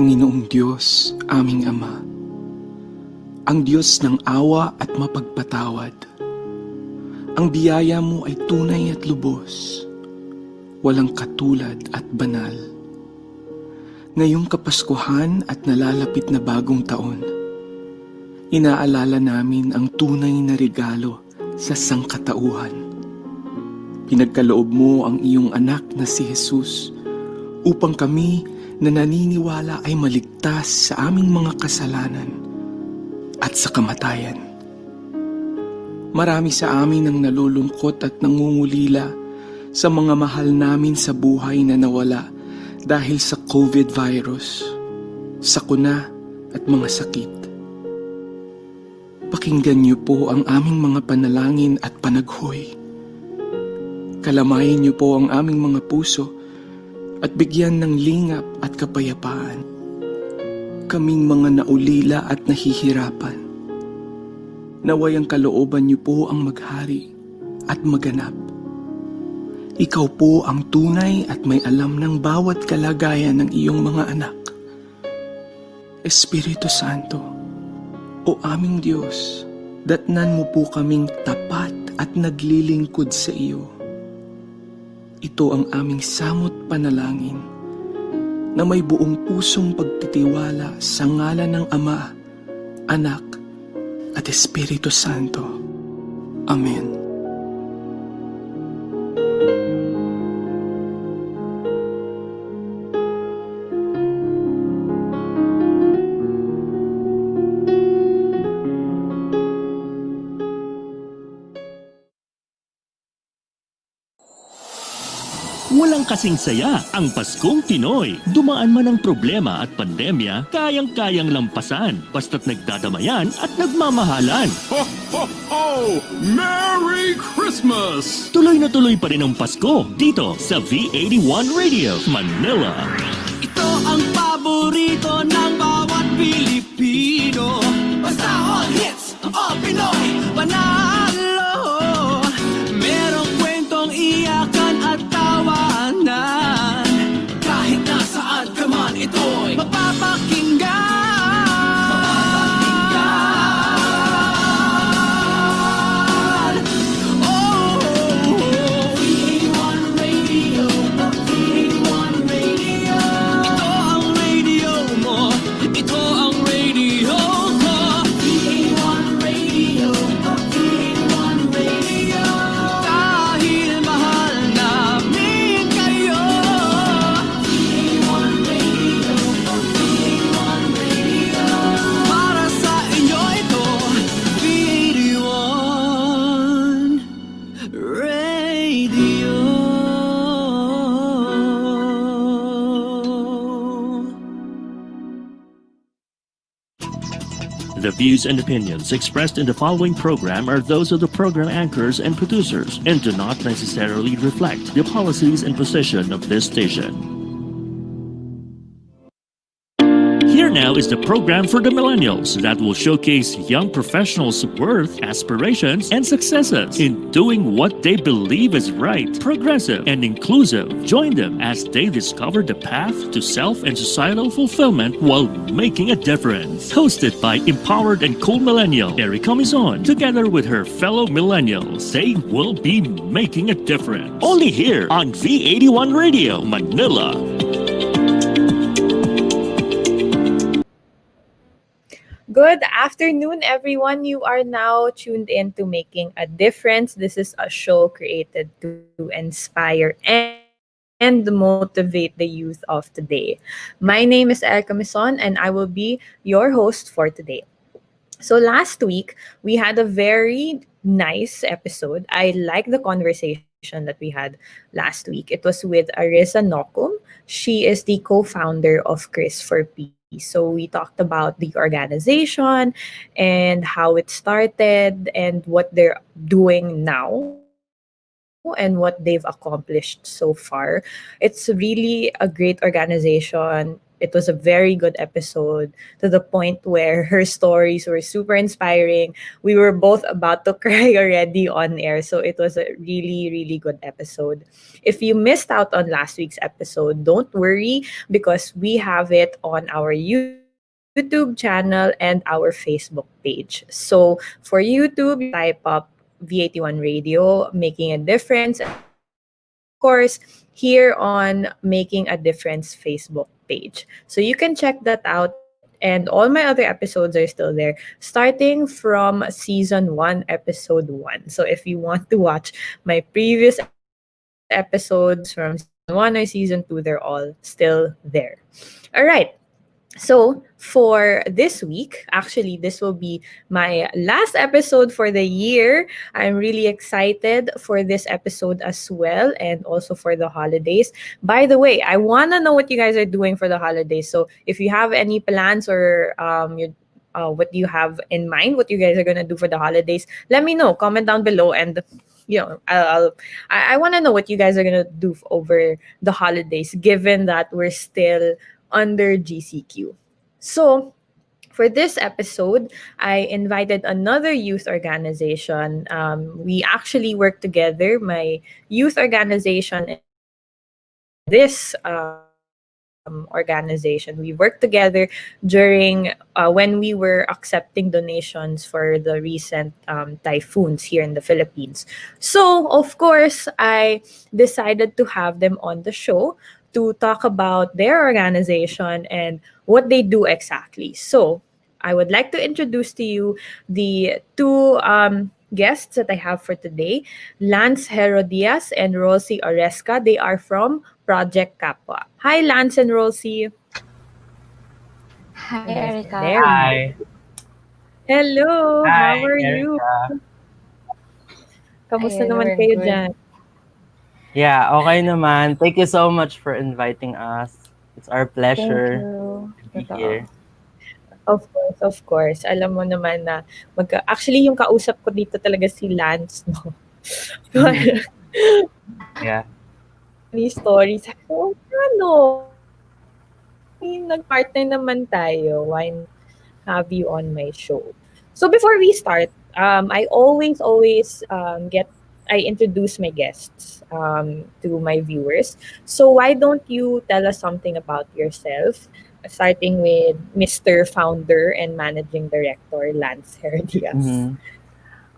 Panginoong Diyos, aming Ama, ang Diyos ng awa at mapagpatawad. Ang biyaya mo ay tunay at lubos, walang katulad at banal. Ngayong Kapaskuhan at nalalapit na bagong taon, inaalala namin ang tunay na regalo sa sangkatauhan. Pinagkaloob mo ang iyong anak na si Jesus upang kami na naniniwala ay maligtas sa aming mga kasalanan at sa kamatayan. Marami sa amin ang nalulungkot at nangungulila sa mga mahal namin sa buhay na nawala dahil sa COVID virus, sakuna at mga sakit. Pakinggan niyo po ang aming mga panalangin at panaghoy. Kalamayin niyo po ang aming mga puso at bigyan ng lingap at kapayapaan. Kaming mga naulila at nahihirapan, naway ang kalooban niyo po ang maghari at maganap. Ikaw po ang tunay at may alam ng bawat kalagayan ng iyong mga anak. Espiritu Santo, o aming Diyos, datnan mo po kaming tapat at naglilingkod sa iyo. Ito ang aming samot panalangin na may buong pusong pagtitiwala sa ngalan ng Ama, Anak, at Espiritu Santo. Amen. Walang kasing saya ang Paskong Pinoy. Dumaan man ang problema at pandemya, kayang-kayang lampasan basta't nagdadamayan at nagmamahalan. Ho, ho, ho! Merry Christmas! Tuloy na tuloy pa rin ang Pasko dito sa V81 Radio, Manila. Ito ang paborito ng bawat Pilipino. Basta all hits, all Pinoy, panalo. Merong kwentong iyakan at tawanan. Kahit nasaan ka man, ito'y mapapakinggan. The views and opinions expressed in the following program are those of the program anchors and producers and do not necessarily reflect the policies and position of this station. Here now is the program for the millennials that will showcase young professionals' worth, aspirations, and successes in doing what they believe is right, progressive, and inclusive. Join them as they discover the path to self and societal fulfillment while making a difference. Hosted by empowered and cool millennial Erika Mison, together with her fellow millennials, they will be making a difference. Only here on V81 Radio, Manila. Good afternoon, everyone. You are now tuned in to Making a Difference. This is a show created to inspire and motivate the youth of today. My name is Erika Mison, and I will be your host for today. So last week, we had a very nice episode. I like the conversation that we had last week. It was with Arisa Nokum. She is the co-founder of Chris for Peace. So we talked about the organization and how it started and what they're doing now and what they've accomplished so far. It's really a great organization. it was a very good episode to the point where her stories were super inspiring. We were both about to cry already on air. So it was a really, really good episode. If you missed out on last week's episode, don't worry because we have it on our YouTube channel and our Facebook page. So for YouTube, you can just type up V81 Radio, Making a Difference. And of course, here on Making a Difference Facebook page. So you can check that out. And all my other episodes are still there, starting from season 1, episode 1. So if you want to watch my previous episodes from season 1 or season 2, they're all still there. All right. So, for this week, actually, this will be my last episode for the year. I'm really excited for this episode as well, and also for the holidays. By the way, I want to know what you guys are doing for the holidays. So, if you have any plans or what you have in mind, what you guys are going to do for the holidays, let me know. Comment down below, and I want to know what you guys are gonna do over the holidays, given that we're still under GCQ. So for this episode, I invited another youth organization. We actually work together. My youth organization and this organization, we worked together during when we were accepting donations for the recent typhoons here in the Philippines. So, of course, I decided to have them on the show to talk about their organization and what they do exactly. So, I would like to introduce to you the two guests that I have for today, Lance Gerodias and Rolcy Oresca. They are from Project Kapwa. Hi, Lance and Rolcy. Hi, Oresca. Erika. There we Hi. go. Hello, how Hi, are you? Erika. Kamusta Ayun, naman we're kayo good. dyan? Yeah, okay naman. Thank you so much for inviting us. It's our Thank pleasure you. to be Totoo. here. Of course, of course. Alam mo naman na actually yung kausap ko dito talaga si Lance, no. Yeah. Funny stories. Sabi ko, ano? Nag-partner naman tayo. Why not have you on my show? So before we start, I always I introduce my guests to my viewers. So why don't you tell us something about yourself, starting with Mr. Founder and Managing Director Lance Herdias.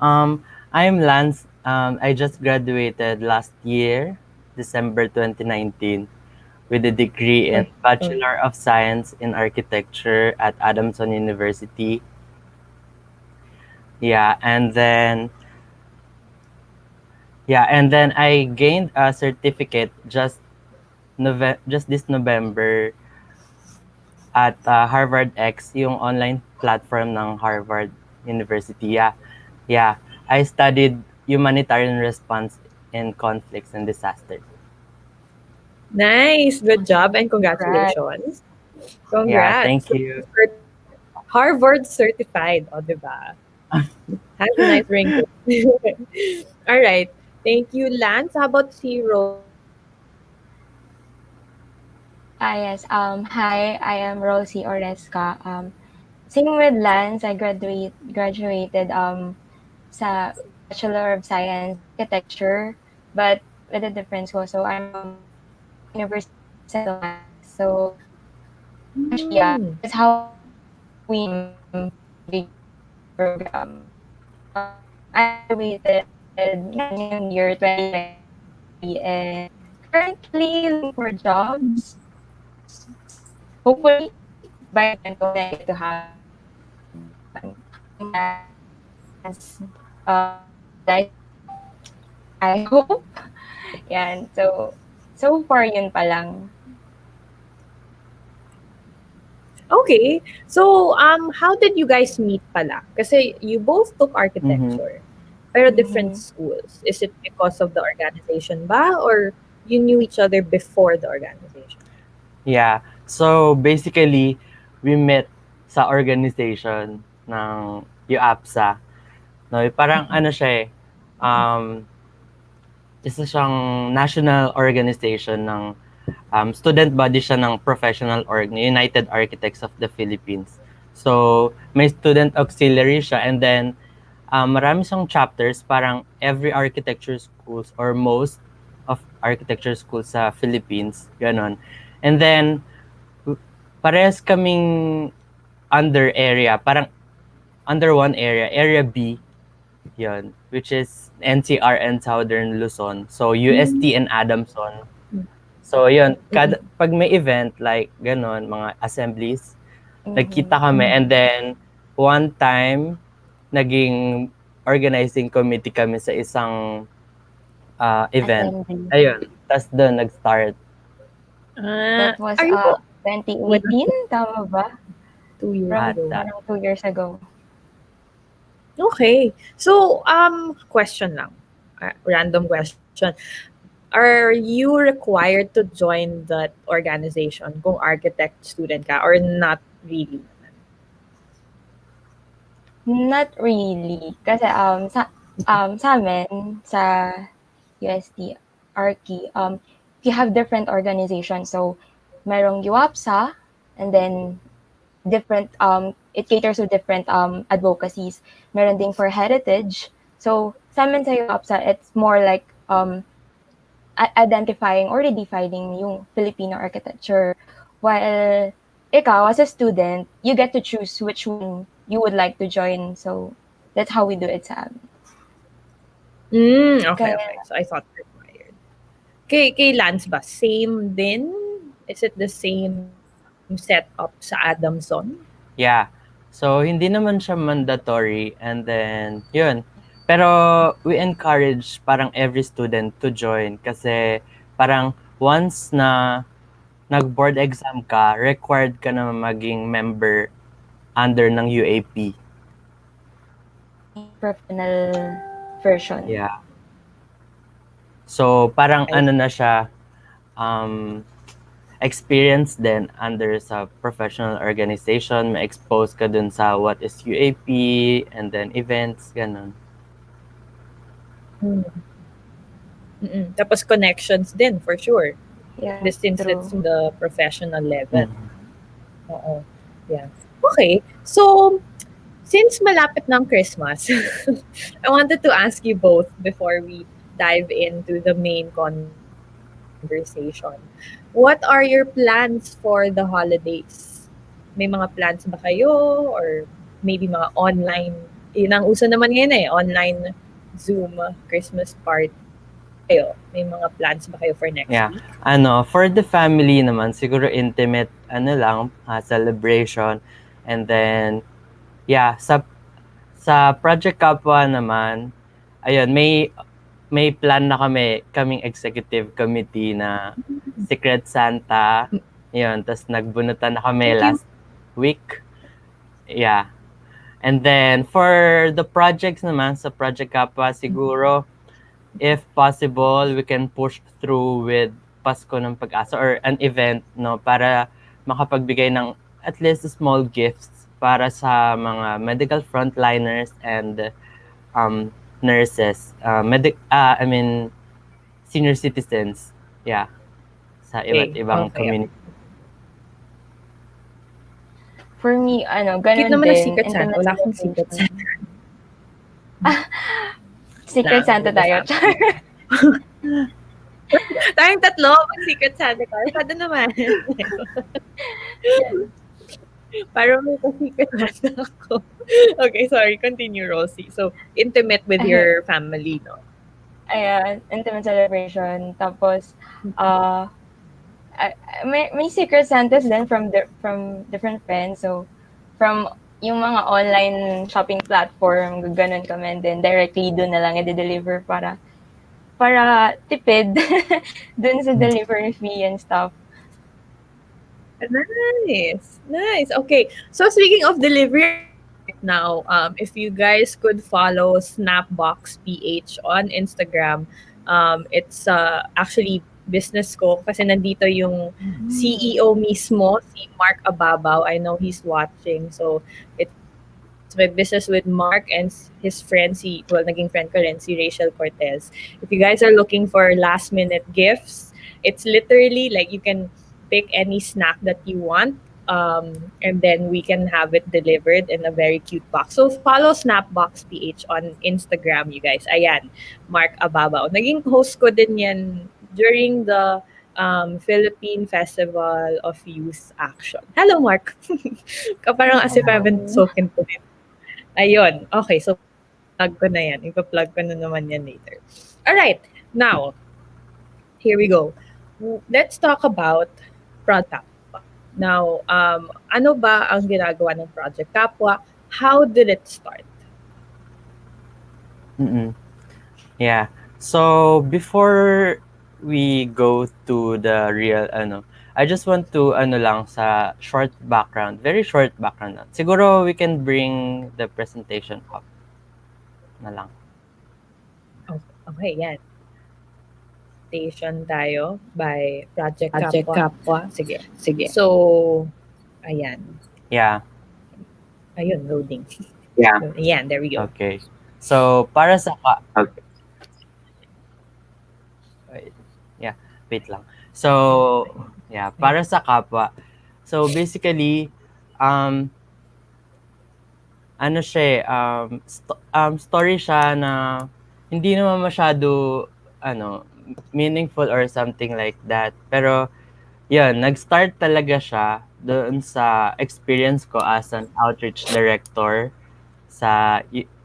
Mhm. I'm Lance. I just graduated last year, December 2019, with a degree in Bachelor of Science in Architecture at Adamson University. Yeah, and then I gained a certificate just this November at Harvard X, yung online platform ng Harvard University. Yeah. I studied humanitarian response in conflicts and disasters. Nice, good job, and Congrats. congratulations. Congrats. Yeah, thank you. Harvard certified, o diba? Has a nice ring to it. All right. Thank you, Lance. How about si Rolcy? Yes. Hi, I am Rolcy Oresca. Same with Lance, I graduated sa Bachelor of Science Architecture, but with a difference ko. So I'm from University of Santo Tomas. So actually, that's how we program. I graduated in year 2020 and currently looking for jobs. Hopefully, by then ko na get to have I hope. Yan. So far yun pa lang. Okay. So, how did you guys meet pala? Kasi you both took architecture, pero different schools. Is it because of the organization ba? Or you knew each other before the organization? Yeah. So basically, we met sa organization ng UAPSA. No, parang ano siya isa siyang national organization ng student body siya ng professional org, United Architects of the Philippines. So, may student auxiliary siya, and then marami siyang chapters, parang every architecture schools or most of architecture schools sa Philippines, ganon. And then, parehas kaming under area, parang under one area, Area B, yun, which is NCR and Southern Luzon. So, UST and Adamson. So, yun, pag may event, like, ganon, mga assemblies, nagkita kami, and then, one time, naging organizing committee kami sa isang event. Assembly. Ayun, tas doon nag-start. That was Are you 2018, tama ba? 2 years Ata. ago? Parang 2 years ago. Okay. So, question lang. Random question. Are you required to join that organization kung architect student ka or not really? Not really. Kasi sa amin, sa UST, Arki, we have different organizations. So, merong UAPSA, and then different, it caters to different advocacies. Meron ding for heritage. So, sa amin sa UAPSA, it's more like identifying or redefining yung Filipino architecture. While ikaw, as a student, you get to choose which one you would like to join. So, that's how we do it sa amin. Okay. So, I thought required. Kay Lance ba? Same din? Is it the same setup sa Adamson? Yeah. So, hindi naman siya mandatory, and then, yun. Pero, we encourage parang every student to join kasi parang once na nag-board exam ka, required ka na maging member under ng UAP. Professional version. Yeah. So, parang ano na siya, experience din under sa professional organization, ma-expose ka dun sa what is UAP, and then events, ganun. Tapos connections din, for sure. Yeah, Since true. it's the professional level. Oo. Yeah. Okay. So, since malapit ng Christmas, I wanted to ask you both before we dive into the main conversation. What are your plans for the holidays? May mga plans ba kayo? Or maybe mga online? Yun ang uso naman ngayon online Zoom Christmas party. Kayo, may mga plans ba kayo for next week? For the family naman, siguro intimate, celebration. And then, sa Project Kapwa naman, ayun, may plan na kaming executive committee na Secret Santa. Yun, tapos nagbunutan na kami last week. Yeah. And then, for the projects naman, sa Project Kapwa, siguro, if possible, we can push through with Pasko ng Pag-asa or an event, no, para makapagbigay ng at least small gifts para sa mga medical frontliners and nurses, senior citizens, sa iba't ibang community. For me, ganun Cute naman din. ang Secret Santa. Wala akong Secret Santa. Secret Santa tayo. Tayong tatlo, mag-Secret Santa ka. Sada naman. Parang may ka-Secret Santa ako. Okay, sorry. Continue, Rolcy. So, intimate with your family, no? Ayan, intimate celebration. Tapos, may Secret Santas din from different friends. So, from yung mga online shopping platform, ganun kami. And then, directly doon na lang i-deliver para tipid dun sa delivery fee and stuff. Nice. Okay. So, speaking of delivery now, if you guys could follow Snapbox PH on Instagram, it's actually business ko kasi nandito yung CEO mismo, si Mark Ababaw. I know he's watching. So, it's my business with Mark and his friend, naging friend ko rin, si Rachel Cortez. If you guys are looking for last-minute gifts, It's literally like you can pick any snack that you want, and then we can have it delivered in a very cute box. So follow Snapbox PH on Instagram, you guys. Ayan, Mark Ababaw. Naging host ko din yan during the Philippine Festival of Youth Action. Hello, Mark. Parang as if I haven't spoken to him. Ayun. Okay, so plug ko na yan. Ipa-plug ko na naman yan later. Alright, now, here we go. Let's talk about Project Kapwa. Now, ano ba ang ginagawa ng Project Kapwa? How did it start? Yeah. So before we go to the real I just want to lang sa short background, very short background lang. Siguro we can bring the presentation up na lang. Okay, yan. Station tayo by Project Kapwa. Sige. So, ayan. Yeah. Ayun, loading. Yeah. Ayan, there we go. Okay. So para sa wait lang. So yeah, para sa Kapwa. So basically ano siya story siya na hindi naman masyado meaningful or something like that. Pero yun, nag-start talaga siya doon sa experience ko as an outreach director sa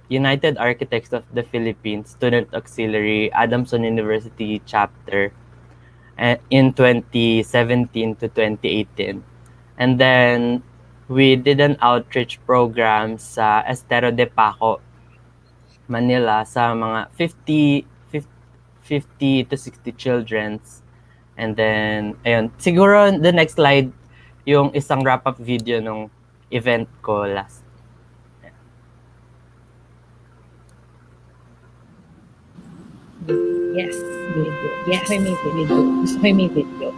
United Architects of the Philippines Student Auxiliary Adamson University chapter in 2017 to 2018. And then we did an outreach program sa Estero de Paco, Manila sa mga 50 to 60 children. And then, ayun, siguro the next slide, yung isang wrap-up video nung event ko last. Yes, video. Yes, may video. Gusto ko may video.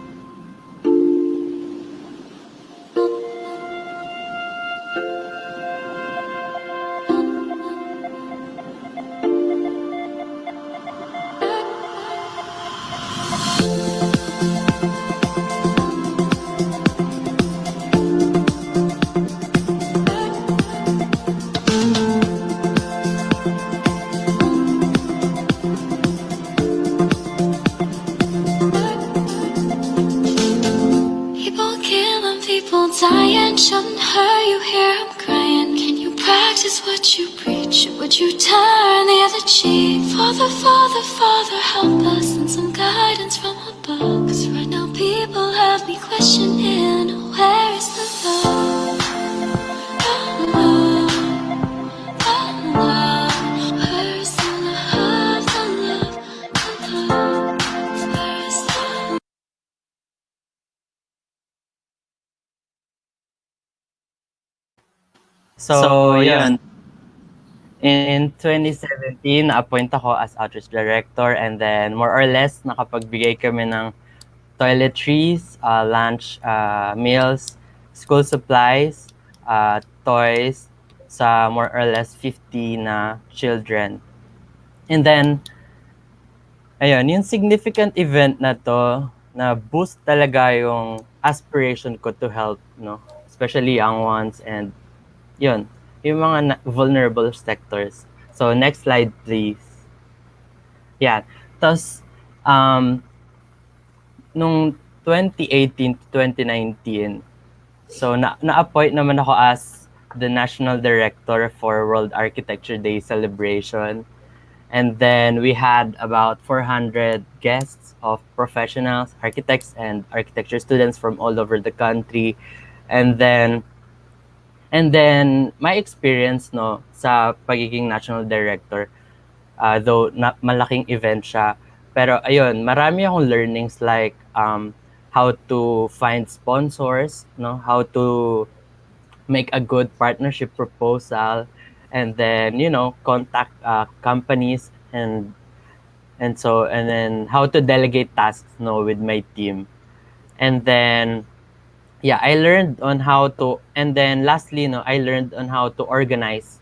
Dying, shouldn't hurt you, hear I'm crying. Can you practice what you preach? Or would you turn the other cheek? Father, Father, Father, help us, and some guidance from above. Cause right now people have me questioning, where is the love? The love, the love. Where is the love, the love, the love? Where is the love? So yun. In 2017, na-appoint ako as outreach director, and then more or less nakapagbigay kami ng toiletries, lunch, meals, school supplies, toys sa more or less 50 na children. And then, ayun, yung significant event na to, na boost talaga yung aspiration ko to help, no? Especially young ones and yun, yung mga vulnerable sectors. So, next slide, please. Yeah. Tapos, nung 2018 to 2019, so na-appoint naman ako as the National Director for World Architecture Day celebration. And then we had about 400 guests of professionals, architects, and architecture students from all over the country. And then my experience sa pagiging national director, though malaking event siya, pero ayun, marami akong learnings like how to find sponsors, how to make a good partnership proposal, and then contact companies and then how to delegate tasks with my team. And then yeah, I learned on how to, and then lastly, I learned on how to organize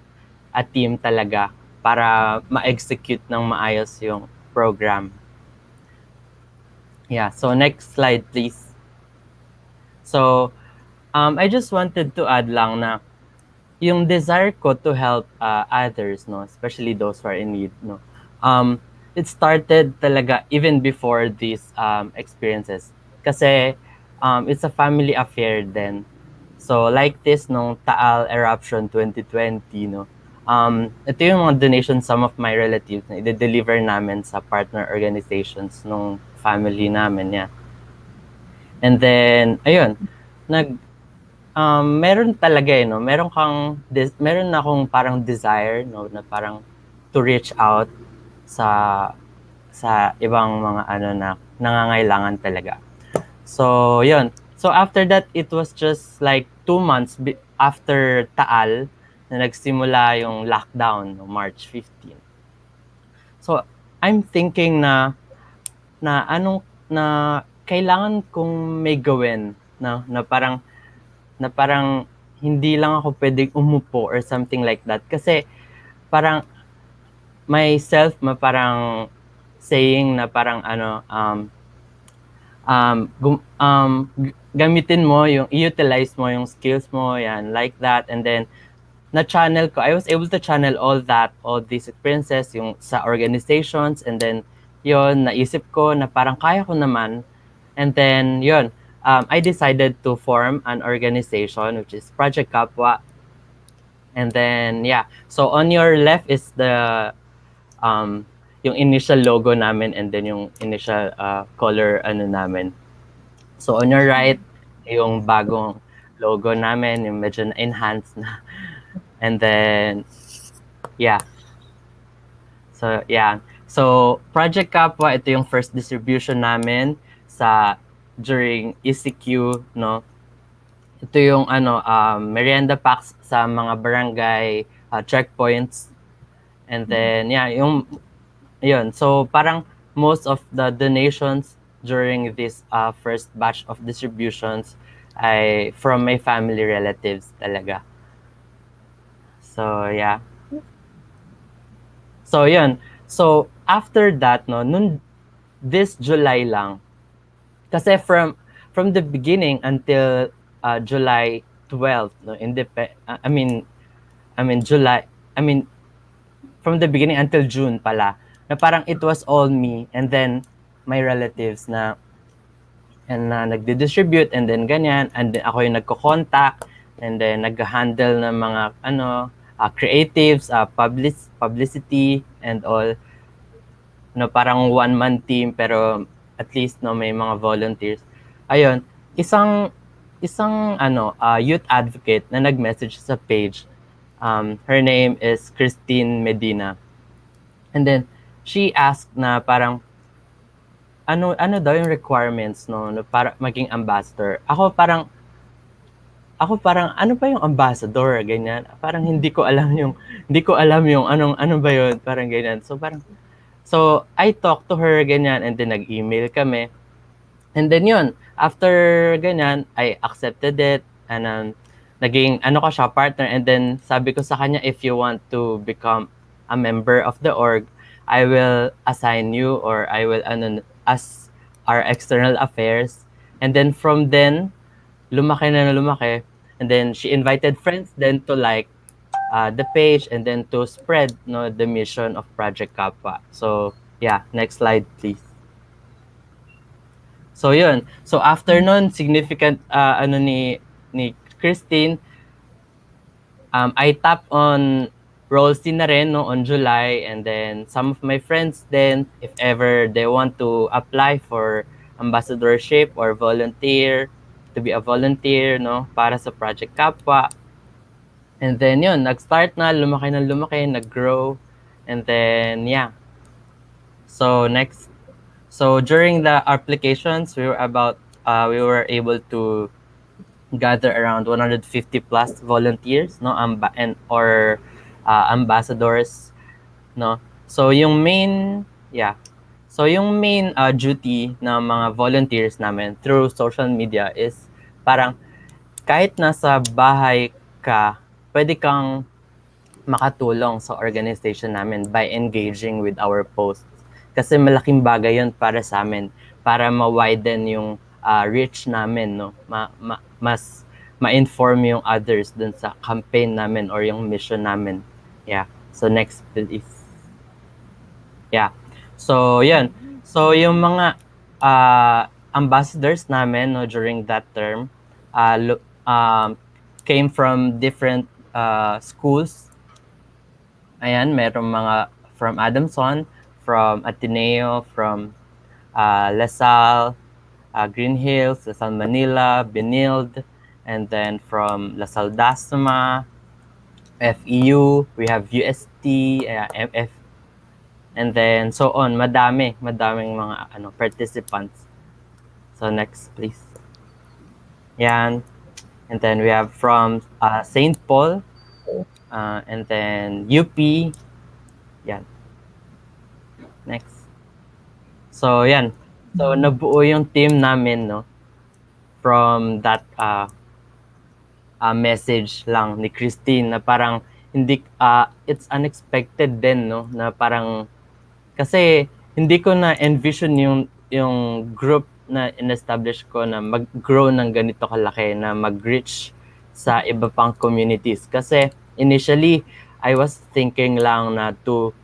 a team talaga para ma-execute ng maayos yung program. Yeah, so next slide, please. So, I just wanted to add lang na yung desire ko to help others, no, especially those who are in need, no. It started talaga even before these experiences. Kasi it's a family affair then. So like this nung Taal eruption 2020, no. Ito yung mga donations some of my relatives na i-deliver namin sa partner organizations nung family namin, yeah. And then ayun, meron talaga no, meron akong parang desire no na parang to reach out sa ibang mga ano na nangangailangan talaga. So, yun. So, after that, it was just like 2 months after Taal na nagsimula yung lockdown, no, March 15. So, I'm thinking na kailangan kong may gawin na parang hindi lang ako pwedeng umupo or something like that. Kasi parang myself parang saying na parang gamitin mo i-utilize mo yung skills mo, yan, like that. And then I was able to channel all these experiences yung sa organizations, and then yon naisip ko na parang kaya ko naman. And then yon I decided to form an organization which is Project Kapwa. And then yeah, so on your left is the yung initial logo namin, and then yung initial color namin. So on your right, yung bagong logo namin, yung medyo na-enhanced na. And then, yeah. So, yeah. So, Project Kapwa, ito yung first distribution namin during ECQ, no? Ito yung merienda packs sa mga barangay checkpoints. And then, yeah, yun. So, parang most of the donations during this first batch of distributions ay from my family relatives talaga. So, yeah. So, yun. So, after that, no, this July lang, kasi from the beginning until July 12, no, from the beginning until June pala, na parang it was all me and then my relatives na nagdi-distribute, and then ganyan, and then ako yung nagko-contact, and then nag-handle ng mga creatives, publicity and all, no, parang one-man team pero at least no may mga volunteers. Ayun, isang youth advocate na nag-message sa page. Her name is Christine Medina. And then she asked na parang ano daw yung requirements no para maging ambassador. Ako parang ano ba yung ambassador, ganyan. Parang hindi ko alam yung ano ba yun, parang ganyan. So I talked to her ganyan, and then nag-email kami. And then yun, after ganyan, I accepted it, and naging ko siya, partner. And then sabi ko sa kanya, if you want to become a member of the org, I will assign you, or I will as our external affairs. And then from then, lumaki. And then she invited friends then to like the page, and then to spread no the mission of Project Kapwa. So yeah, next slide please. So yun. So after nun, significant ni Christine, I tap on Rolcy na rin no, on July, and then some of my friends then, if ever they want to apply for ambassadorship or to be a volunteer no para sa Project Kapwa. And then yun, nag-start na, lumaki, nag-grow. And then yeah. So next. So during the applications, we were able to gather around 150 plus volunteers, no, or ambassadors, no. So yung main duty ng mga volunteers namin through social media is parang kahit nasa bahay ka, pwede kang makatulong sa organization namin by engaging with our posts. Kasi malaking bagay yun para sa amin, para ma-widen yung reach namin, no? Mas ma-inform yung others dun sa campaign namin or yung mission namin. Yeah. So next please. Yeah. So yun. So yung mga ambassadors namin, no, during that term came from different schools. Ayan, merong mga from Adamson, from Ateneo, from LaSalle, Green Hills, LaSalle Manila, Benild, and then from LaSalle Dasma, FEU, we have UST, MF, and then so on. Madaming mga participants. So next, please. Yan. And then we have from St. Paul, and then UP. Yan. Next. So yan. So nabuo yung team namin, no, from that message lang ni Christine na parang hindi it's unexpected din, no, na parang kasi hindi ko na envision yung group na in-establish ko na mag-grow ng ganito kalaki, na mag-reach sa iba pang communities. Kasi initially I was thinking lang na to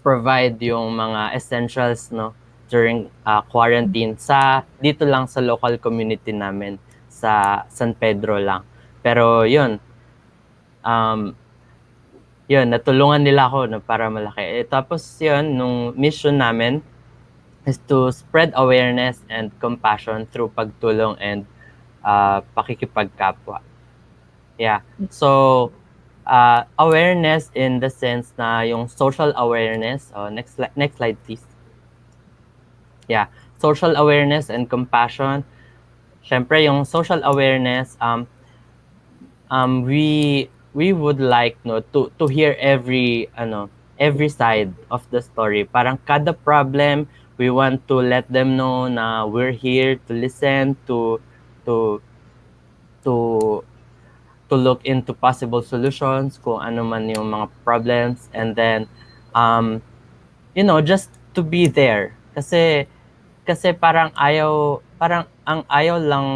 provide yung mga essentials, no, during quarantine sa dito lang sa local community namin sa San Pedro lang. Pero yun natulungan nila ako na para malaki. Tapos yun, nung mission namin is to spread awareness and compassion through pagtulong and pakikipagkapwa. Yeah. So awareness in the sense na yung social awareness. Next slide please. Yeah, social awareness and compassion. Syempre yung social awareness, we would like, no, to hear every side of the story. Parang kada problem, we want to let them know na we're here to listen, to look into possible solutions kung ano man yung mga problems, and then just to be there. Kasi parang ang ayaw lang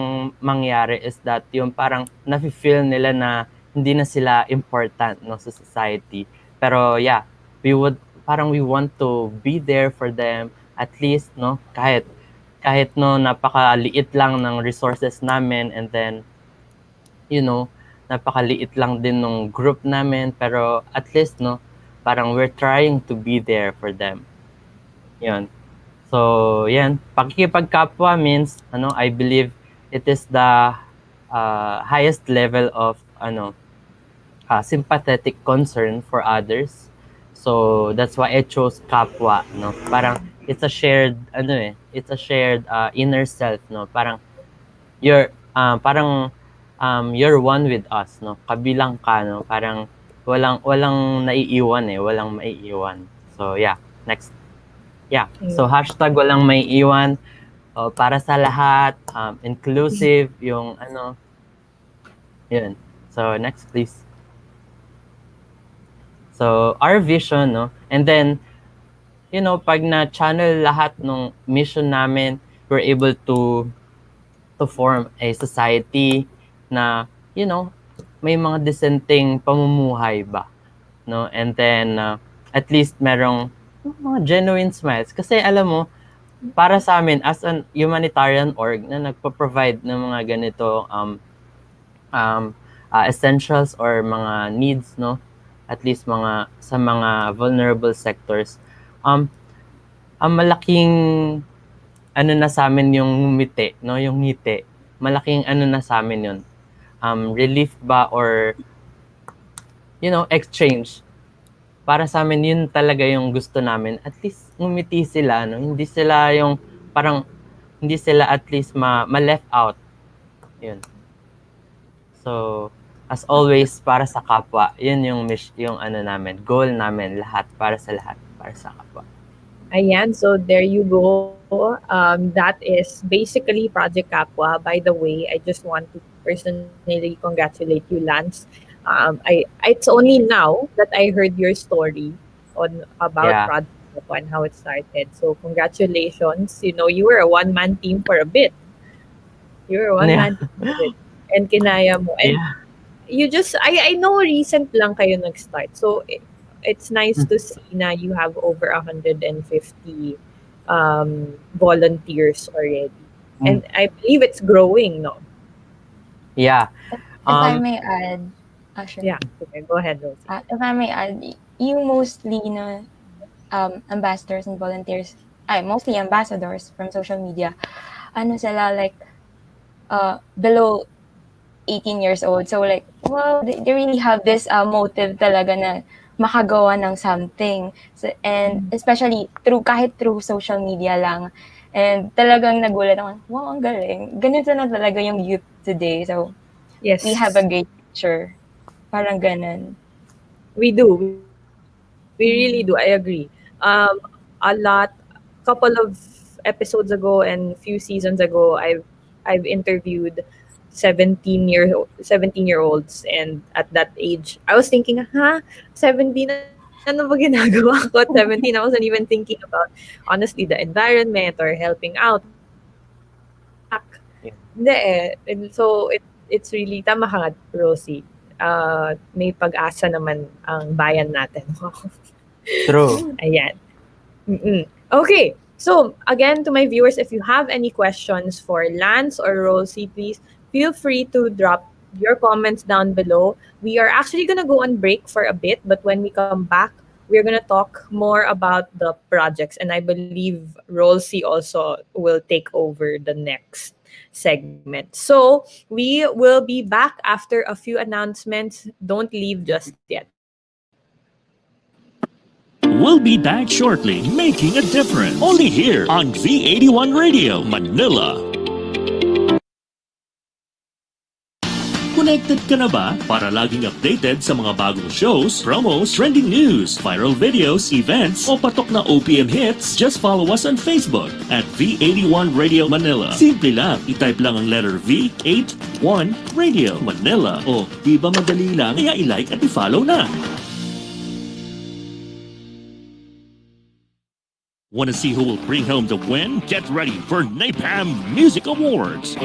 mangyari is that yung parang nafe-feel nila na hindi na sila important, no, sa society. Pero yeah, we want to be there for them at least, no, kahit no napakaliit lang ng resources namin, and then napakaliit lang din ng group namin, pero at least, no, parang we're trying to be there for them. Yun. So, yan. Pakikipagkapwa means, I believe it is the highest level of, sympathetic concern for others. So, that's why I chose kapwa, no? Parang, it's a shared, inner self, no? Parang, you're one with us, no? Kabilang ka, no? Parang, walang naiiwan walang maiiwan. So, yeah. Next. Yeah. So hashtag walang may iwan, para sa lahat, inclusive yung yun. So next please. So our vision, no, and then pag na-channel lahat ng mission namin, we're able to form a society na may mga dissenting pamumuhay ba, no, and then at least merong mga genuine smiles. Kasi alam mo, para sa amin as an humanitarian org na nagpo-provide ng mga ganito essentials or mga needs, no, at least sa mga vulnerable sectors, ang malaking na sa amin yung ngiti, no, yung ngiti. Malaking na sa amin yun. Relief ba or exchange. Para sa amin, yun talaga yung gusto namin. At least, ngumiti sila, no? Hindi sila at least ma-left out. Yun. So, as always, para sa kapwa, yun yung namin, goal namin, lahat, para sa kapwa. Ayan, so there you go. That is basically Project Kapwa. By the way, I just want to personally congratulate you, Lance. It's only now that I heard your story about Project Kapwa and how it started. So congratulations. You were a one-man team for a bit. You were a Yeah. one-man team for a bit. And kinaya mo. And Yeah. you just, I know recent lang kayo nag-start. So it's nice to see na you have over 150 volunteers already. Mm. And I believe it's growing, no? Yeah. If I Um may add, sure. Yeah. Okay, go ahead, Rosie. If I may add, you mostly, ambassadors and volunteers, mostly ambassadors from social media, ano sila, like, below 18 years old. So, like, wow, they really have this motive talaga na makagawa ng something. So, and especially kahit through social media lang. And talagang nagulat ako, wow, ang galing. Ganito na talaga yung youth today. So, we have a Yes, great future. Parang ganun. we do. We really do. I agree. A couple of episodes ago and few seasons ago, I've interviewed 17-year-olds, and at that age, I was thinking, "17, ano ba ginagawa ko at 17?" I wasn't even thinking about, honestly, the environment or helping out, giving back. yeah. Hindi eh. And so it's really, tama ka nga, Rosie. May pag-asa naman ang bayan natin. True. Ayan. Okay. So, again, to my viewers, if you have any questions for Lance or Rolcy, please feel free to drop your comments down below. We are actually going to go on break for a bit, but when we come back, we're going to talk more about the projects. And I believe Rolcy also will take over the next segment. So, we will be back after a few announcements. Don't leave just yet. We'll be back shortly, making a difference. Only here on V81 Radio, Manila. Connected ka na ba para laging updated sa mga bagong shows, promos, trending news, viral videos, events, o patok na OPM hits? Just follow us on Facebook at V81 Radio Manila. Simple lang, itype lang ang letter V81 Radio Manila. O, di ba madali lang? Kaya i-like at i-follow na. Want to see who will bring home the win? Get ready for Napalm Music Awards.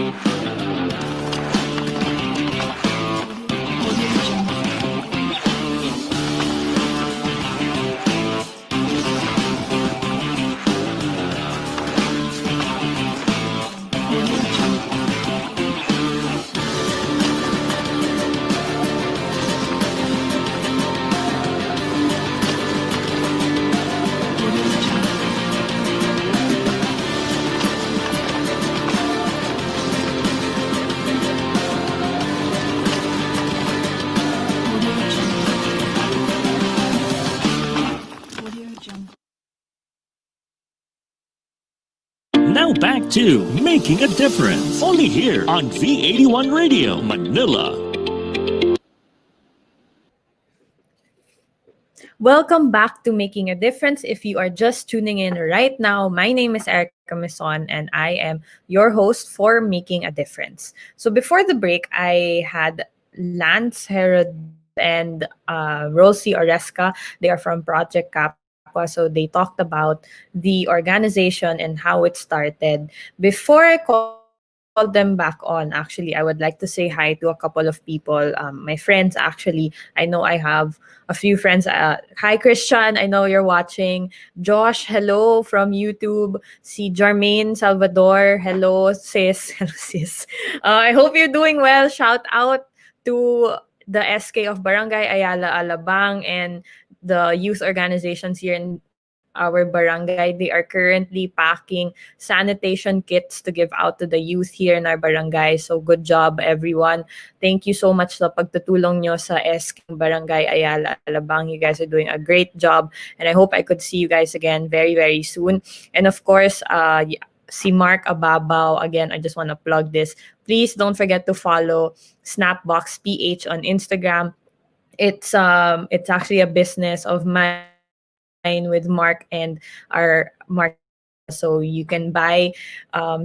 Now back to Making a Difference, only here on V81 Radio, Manila. Welcome back to Making a Difference. If you are just tuning in right now, my name is Erika Mison and I am your host for Making a Difference. So before the break, I had Lance Gerodias and Rolcy Oresca. They are from Project Kapwa. So they talked about the organization and how it started. Before I call them back on, actually, I would like to say hi to a couple of people, my friends, actually. I know I have a few friends. Hi, Christian. I know you're watching. Josh, hello from YouTube. Si Jarmaine Salvador, hello, sis. Hello, sis. I hope you're doing well. Shout out to the SK of Barangay Ayala Alabang and the youth organizations here in our barangay. They are currently packing sanitation kits to give out to the youth here in our barangay. So good job, everyone. Thank you so much sa pagtutulong nyo sa SK Barangay Ayala Alabang. You guys are doing a great job. And I hope I could see you guys again very, very soon. And of course, si Mark Ababaw, again, I just want to plug this. Please don't forget to follow Snapbox PH on Instagram. It's actually a business of mine with Mark and our Mark and Erika. So you can buy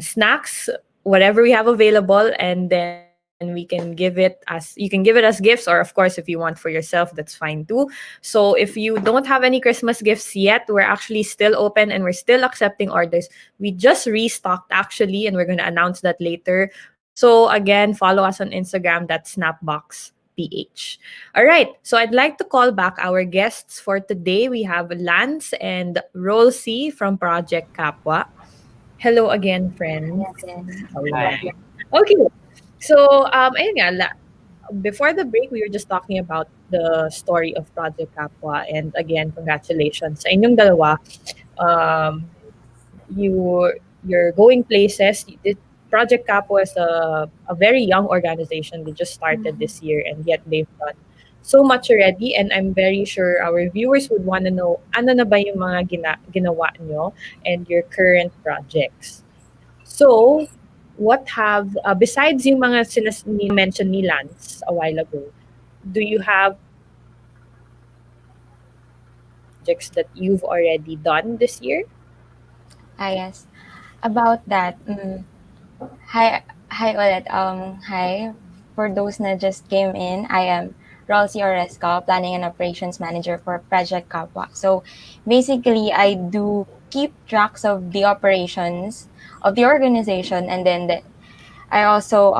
snacks, whatever we have available, and then we can give it as you can give it as gifts, or of course if you want for yourself, that's fine too. So if you don't have any Christmas gifts yet, we're actually still open and we're still accepting orders. We just restocked actually, and we're going to announce that later. So again, follow us on Instagram, that's snapboxph. All right, so I'd like to call back our guests for today. We have Lance and Rolcy from Project Kapwa. Hello again, friends. Yes. How are you? Hi. Okay. So, ayun nga, before the break, we were just talking about the story of Project Kapwa. And again, congratulations sa inyong dalawa. You're going places. Project Kapwa is a very young organization. They just started this year, and yet they've done so much already. And I'm very sure our viewers would want to know, ano na ba yung mga ginawa nyo and your current projects. So, what have, besides yung mga mentioned ni Lance a while ago, do you have projects that you've already done this year? Yes. About that, hi, ulit. Hi. For those na just came in, I am Rolcy Oresca, Planning and Operations Manager for Project Kapwa. So basically, I do keep tracks of the operations of the organization, and then I also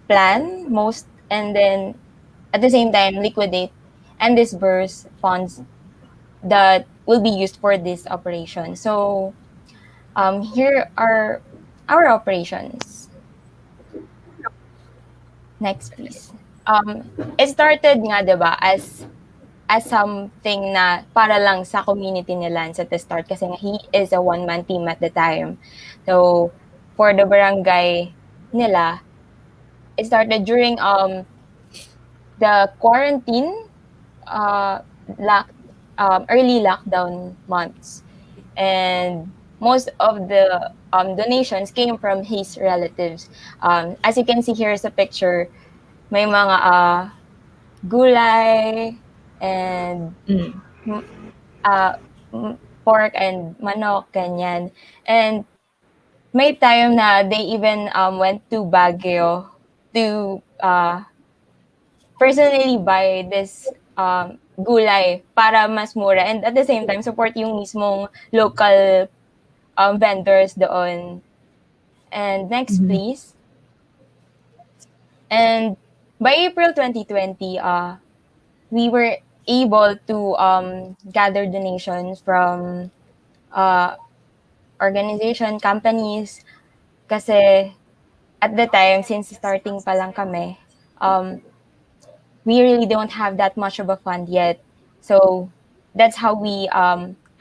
plan most, and then at the same time liquidate and disburse funds that will be used for this operation. So here are our operations. Next, please. It started nga, diba, as something na para lang sa community ni Lance at the start, kasi nga he is a one-man team at the time. So, for the barangay nila, it started during the quarantine, early lockdown months. And most of the donations came from his relatives. As you can see here is a picture, may mga gulay and pork and manok, ganyan. And may time na they even went to Baguio to personally buy this gulay para mas mura, and at the same time support yung mismong local vendors doon. And next, please. And by April 2020, we were able to gather donations from organization, companies, kasi at the time, since starting pa lang kami, we really don't have that much of a fund yet. So that's how we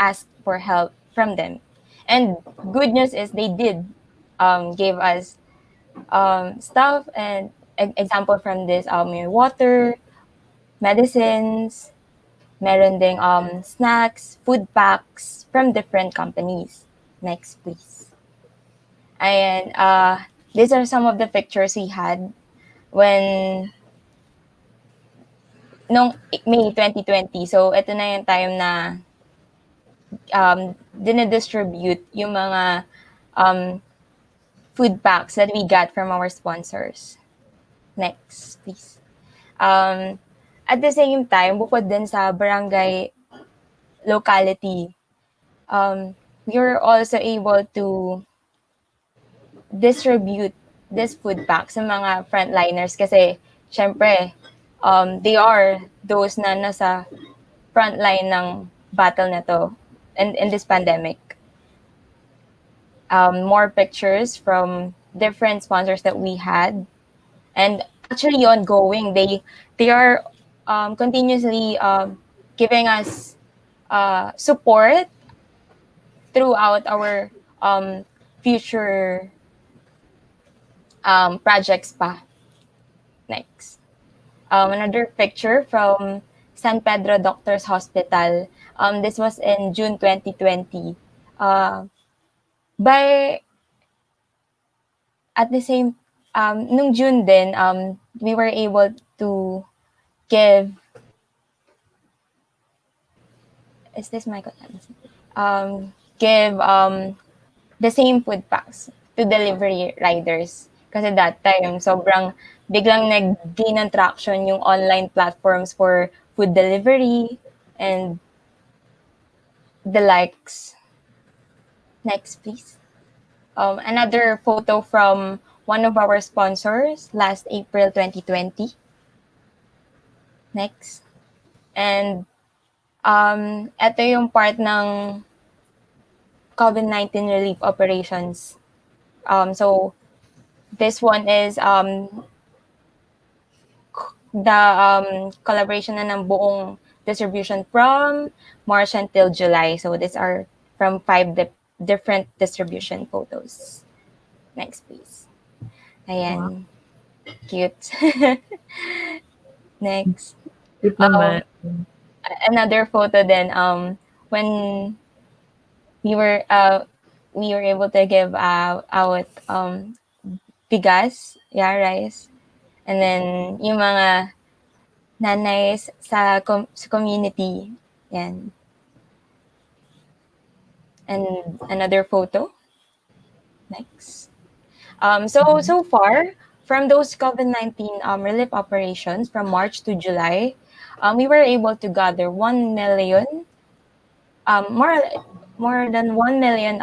asked for help from them. And good news is they did give us stuff, and example from this, yung water, medicines, meron ding snacks, food packs from different companies. Next, please. And these are some of the pictures we had when noong May 2020. So ito na yung time na dinidistribute yung mga food packs that we got from our sponsors. Next, please. At the same time, bukod din sa barangay locality, we were also able to distribute this food pack sa mga frontliners, kasi syempre, they are those na nasa frontline ng battle na to in this pandemic. More pictures from different sponsors that we had, and actually ongoing. They are continuously giving us support throughout our future projects pa. Next. Another picture from San Pedro Doctors Hospital. This was in June 2020. At the same, nung June din, we were able to give, is this my give the same food packs to delivery riders. Kasi that time, sobrang biglang nag-gain ng traction yung online platforms for food delivery and the likes. Next, please. Another photo from one of our sponsors last April 2020. Next. And ito yung part ng COVID-19 relief operations. So this one is the collaboration na ng buong distribution from March until July. So these are from 5 different distribution photos. Next, please. Ayan. Cute. Next. Cute naman. Another photo then when we were able to give out bigas, rice, and then yung mga nanays sa community, yan. And another photo. Next. So far from those COVID-19 relief operations from March to July, we were able to gather 1 million, more than 1 million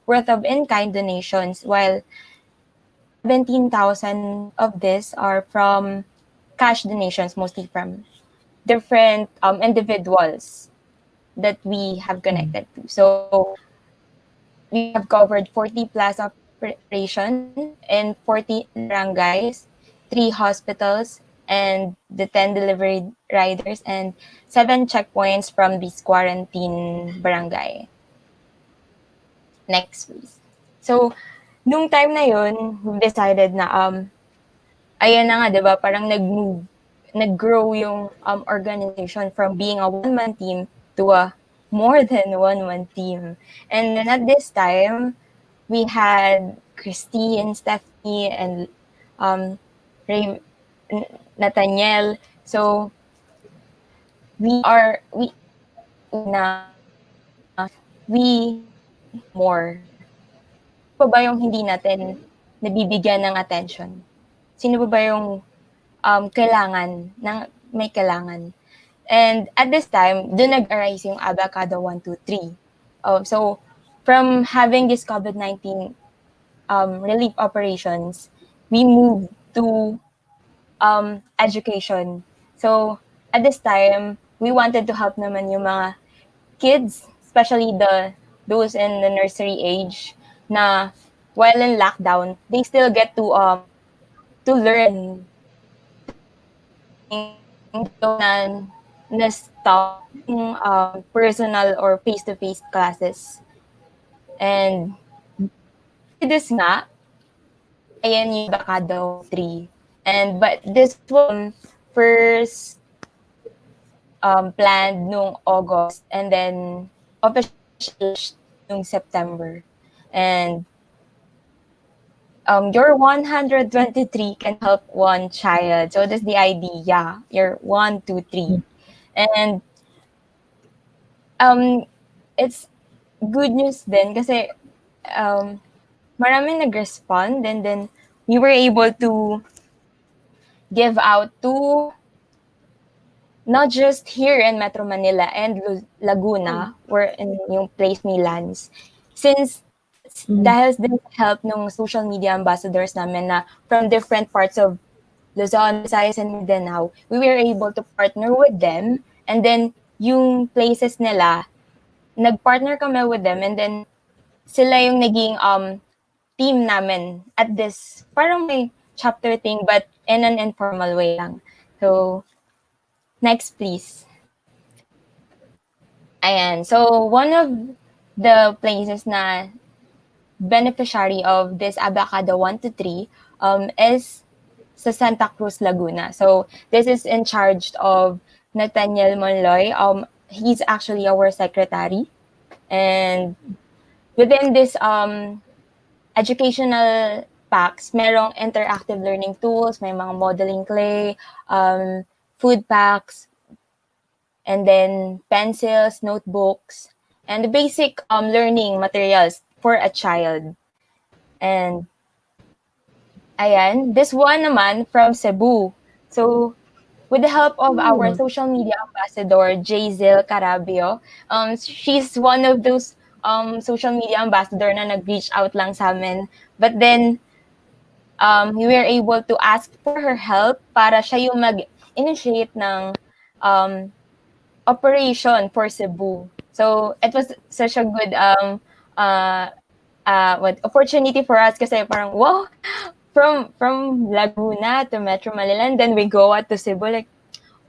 worth of in-kind donations, while 17,000 of this are from cash donations, mostly from different individuals that we have connected to. So we have covered 40 plus operations in 40 barangays, 3 hospitals, and the 10 delivery riders, and 7 checkpoints from this quarantine barangay. Next, please. So, nung time na yun, we decided na, ayan na nga, di ba, parang nag-grow yung organization from being a one-man team to a more than one-man team. And then at this time, we had Christy and Stephanie and Nathaniel. So we more. Pa ba yung hindi natin nabibigyan ng attention? Sino ba yung may kailangan? And at this time, doon nag-arise yung Avocado 123. So from having this COVID-19 relief operations, we moved to education. So at this time, we wanted to help naman yung mga kids, especially those in the nursery age, na while in lockdown, they still get to learn na stop yung personal or face-to-face classes. And this nga, ayan yung Avocado 3. But this was first planned nung August, and then officially nung September. And your 123 can help one child. So that's the idea. Your 1, 2, 3. And it's good news din kasi maraming nag-respond, and then we were able to give out to not just here in Metro Manila and Laguna, where in yung place ni Lance. Since dahil din help ng social media ambassadors namin na from different parts of Luzon, Visayas, and Mindanao, we were able to partner with them, and then yung places nila, nag-partner kami with them, and then sila yung naging team namin at this, parang may chapter thing, but in an informal way lang. So, next, please. Ayan. So, one of the places na beneficiary of this Avocado 1 to 3 is sa Santa Cruz, Laguna. So, this is in charge of Nathaniel Monloy. He's actually our secretary. And within this educational packs, merong interactive learning tools, may mga modeling clay, food packs, and then pencils, notebooks, and the basic learning materials for a child. And Ayan, this one naman from Cebu. So, with the help of our social media ambassador, Jazel Carabio, she's one of those social media ambassador na nag-reach out lang sa amin. But then, we were able to ask for her help para siya yung mag-initiate ng um, operation for Cebu. So, it was such a good opportunity for us kasi parang, wow, from Laguna to Metro Manila, and then we go out to Cebu, like,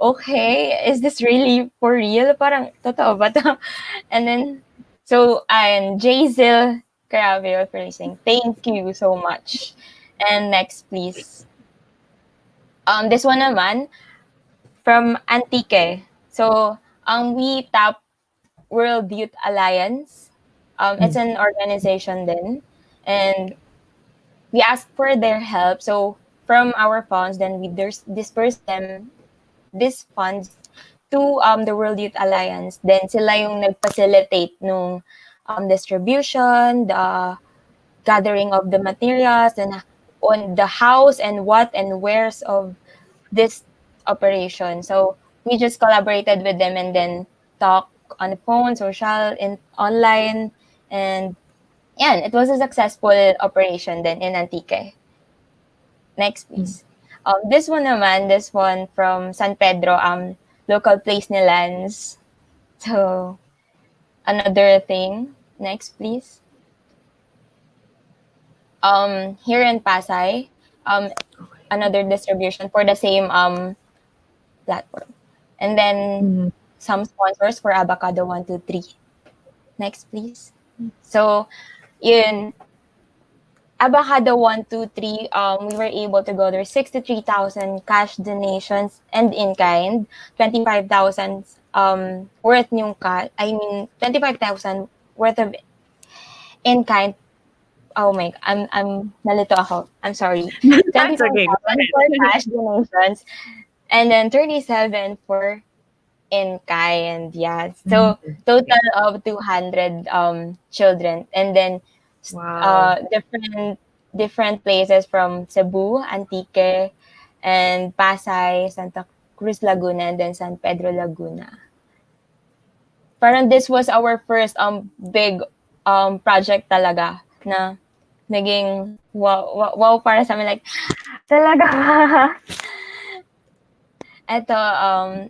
okay, is this really for real? Parang, totoo ba to? And then, so, and Jazel Caravio for listening. Thank you so much. And next, please. This one naman, from Antique. So, we tap World Youth Alliance. It's an organization then. And we asked for their help. So, from our funds, then we disperse them these funds to the World Youth Alliance. Then sila yung nag-facilitate nung distribution, the gathering of the materials, and on the house and what and where's of this operation. So we just collaborated with them and then talk on the phone, social, and online, and yeah, it was a successful operation then in Antique. Next, please. This one naman, this one from San Pedro, local place ni Lance. So, another thing. Next, please. Here in Pasay, another distribution for the same platform. And then some sponsors for Avocado 123. Next, please. So, yun, Avocado 123, we were able to go there 63,000 cash donations and in kind, 25,000 worth yung 25,000 worth of in kind. Oh my, I'm nalito ako. I'm sorry. 25,000 for cash donations and then 37 for in kind. Yeah. So total of 200 children, and then different places from Cebu, Antique, and Pasay, Santa Cruz Laguna, and then San Pedro Laguna. Parang this was our first big project talaga na naging wow para sa amin, like talaga. Ito,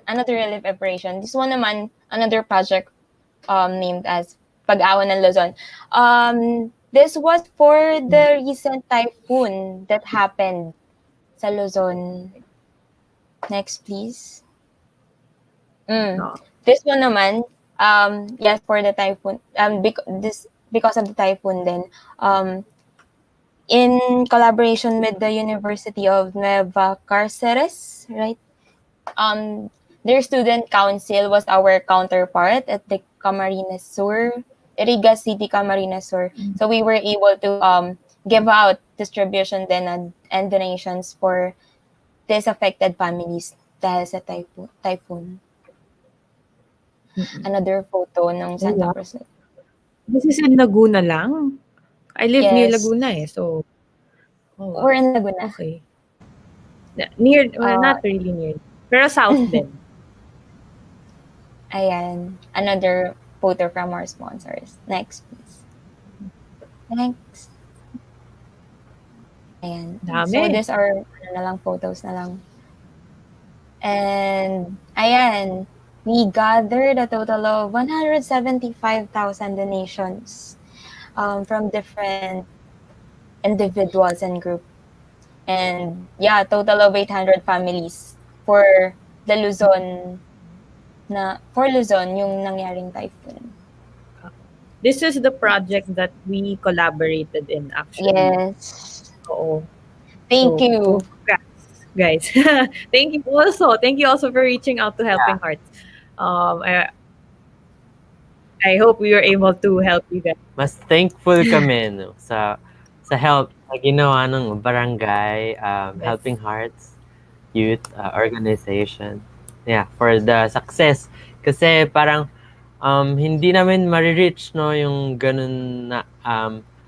another relief operation. This one naman, another project named as Pag-awa ng Luzon. This was for the recent typhoon that happened sa Luzon. Next, please. This one naman, yes, for the typhoon. Because of the typhoon then, in collaboration with the University of Nueva Cáceres, right? Their student council was our counterpart at the Camarines Sur, Erika City, Camarines Sur. So we were able to give out distribution then and donations for disaffected families dahil sa typhoon. Another photo ng Santa Cruz. This is in Laguna lang? I live near Laguna so... We're in Laguna. Okay. Near, not really near. Pero south din. Ayan. Another photo from our sponsors. Next, please. Thanks. Ayan. Dami. So, these are photos na lang. And, ayan. We gathered a total of 175,000 donations from different individuals and groups. And, yeah, total of 800 families for the Luzon yung nangyaring typhoon. This is the project that we collaborated in, actually. Yes. Oo. Thank you. Congrats, guys. Thank you also for reaching out to Helping Hearts. I hope we were able to help you guys. Mas thankful kami sa help na ginawa ng barangay, Helping Hearts Youth Organization. Yeah, for the success. Kasi parang hindi namin ma-reach yung ganun na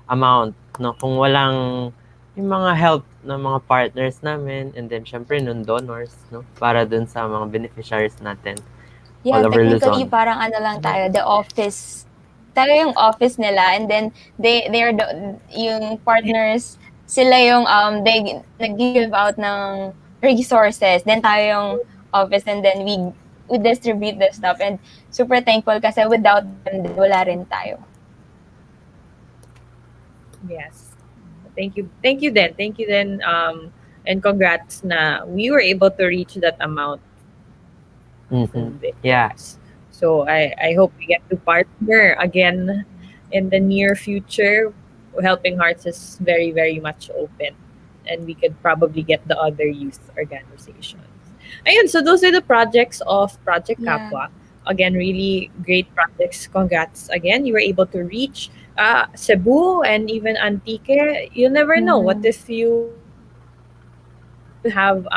amount kung walang yung mga help ng mga partners namin, and then syempre nung donors, no? Para dun sa mga beneficiaries natin all Yeah, over technically Luzon. parang ano lang tayo, the office. Tayo yung office nila, and then they're yung partners, sila yung they nag-give out ng resources. Then tayo yung office, and then we distribute the stuff, and super thankful kasi without them wala rin tayo. Yes. Thank you then. Thank you then. And congrats na we were able to reach that amount Mm-hmm. in Yeah. victims. So I hope we get to partner again in the near future. Helping Hearts is very, very much open. And we could probably get the other youth organizations. Ayun, so those are the projects of Project Yeah. Kapwa. Again, really great projects. Congrats again. You were able to reach Cebu and even Antique. You never know. What Mhm. if you have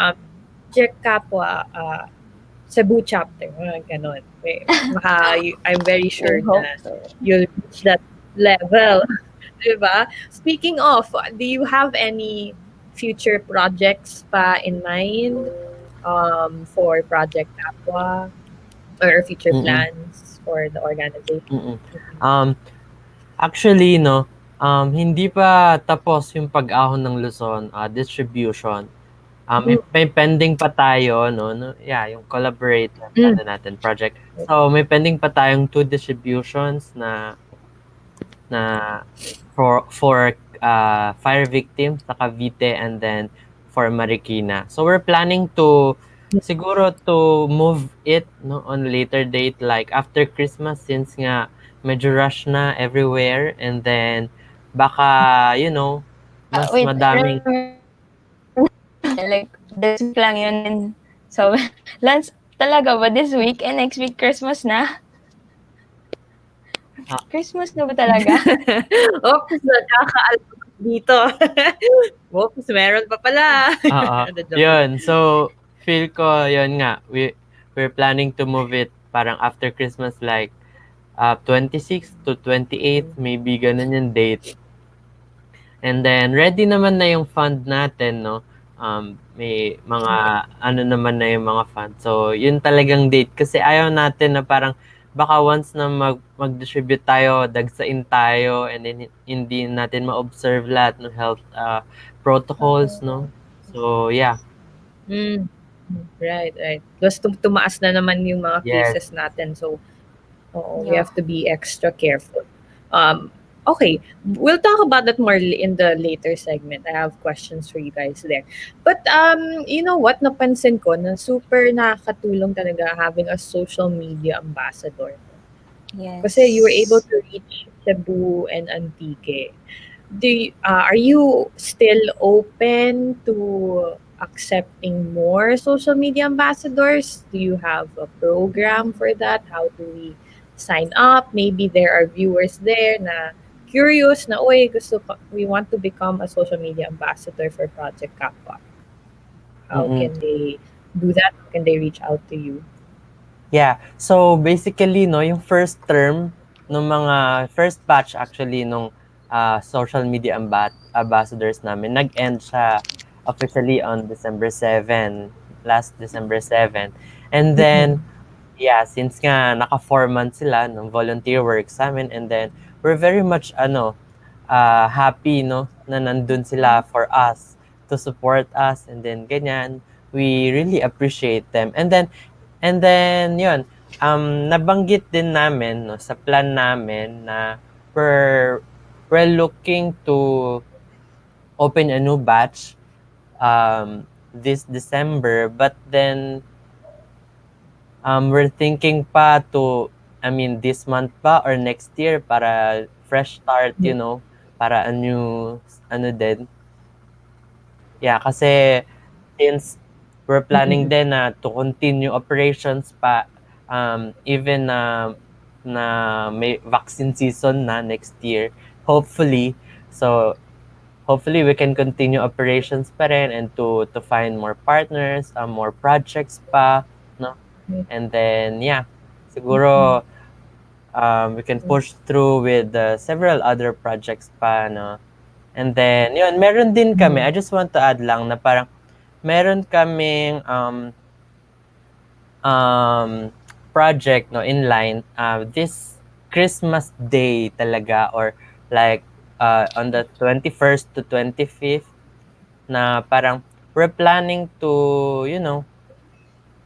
Project Kapwa Cebu chapter, mga ganon. I'm very We sure hope na so. you'll reach that level. Diba? Speaking of, do you have any future projects pa in mind for Project Aqua or future Mm-mm. plans for the organization? Mm-mm. Um, Actually, no, hindi pa tapos yung pag-ahon ng Luzon distribution. May pending pa tayo, no? Yeah, yung collaborator Mm. natin project. So, may pending pa tayong 2 distributions na for fire victims sa Cavite, and then for Marikina. So, we're planning to siguro to move it, no, on later date, like after Christmas, since nga medyo rush na everywhere, and then baka, mas Wait, madaming like this week lang yun, and so Lance, talaga ba this week and next week Christmas na? ah, Christmas na ba talaga? Oops, nakakaalala dito. Oops, meron pa pala. Oo. The joke lang. Yun. So, feel ko, yun nga, we're planning to move it parang after Christmas, like 26 to 28, maybe ganun yung date. And then, ready naman na yung fund natin, no? May mga, ano naman na yung mga fund. So, yun talagang date. Kasi ayaw natin na parang, baka once na mag-distribute tayo, dagsain tayo, and then hindi natin ma-observe lahat ng health protocols, no? So, yeah. Mm. Right, right. Plus, tumaas na naman yung mga Yes. cases natin. So, we Yeah. have to be extra careful. Okay, we'll talk about that more in the later segment. I have questions for you guys there. But you know what? Napansin ko na super nakakatulong talaga having a social media ambassador. Yes. Kasi you were able to reach Cebu and Antique. Are you still open to accepting more social media ambassadors? Do you have a program for that? How do we sign up? Maybe there are viewers there na curious na, oy, we want to become a social media ambassador for Project Kapwa. How Mm-mm. can they do that? How can they reach out to you? Yeah. So, basically, no, yung first term, nung mga first batch actually nung social media ambassadors namin, nag-end siya officially on December 7, last December 7. And then, yeah, since nga naka 4 months sila ng volunteer work sa amin, and then we're very much happy, no, na nandun sila for us, to support us, and then ganyan, we really appreciate them. And then yun, nabanggit din namin, no, sa plan namin na we're looking to open a new batch this December, but then we're thinking pa to, I mean, this month pa or next year, para fresh start, para a new, din. Yeah, kasi since we're planning din na to continue operations pa, even na may vaccine season na next year, hopefully. So, hopefully we can continue operations pa rin, and to find more partners, more projects pa, no? And then, yeah, siguro we can push through with several other projects pa, no? And then, yun, meron din kami, I just want to add lang na parang, meron kaming project, no, inline, this Christmas Day talaga, or like, on the 21st to 25th, na parang, we're planning to, you know,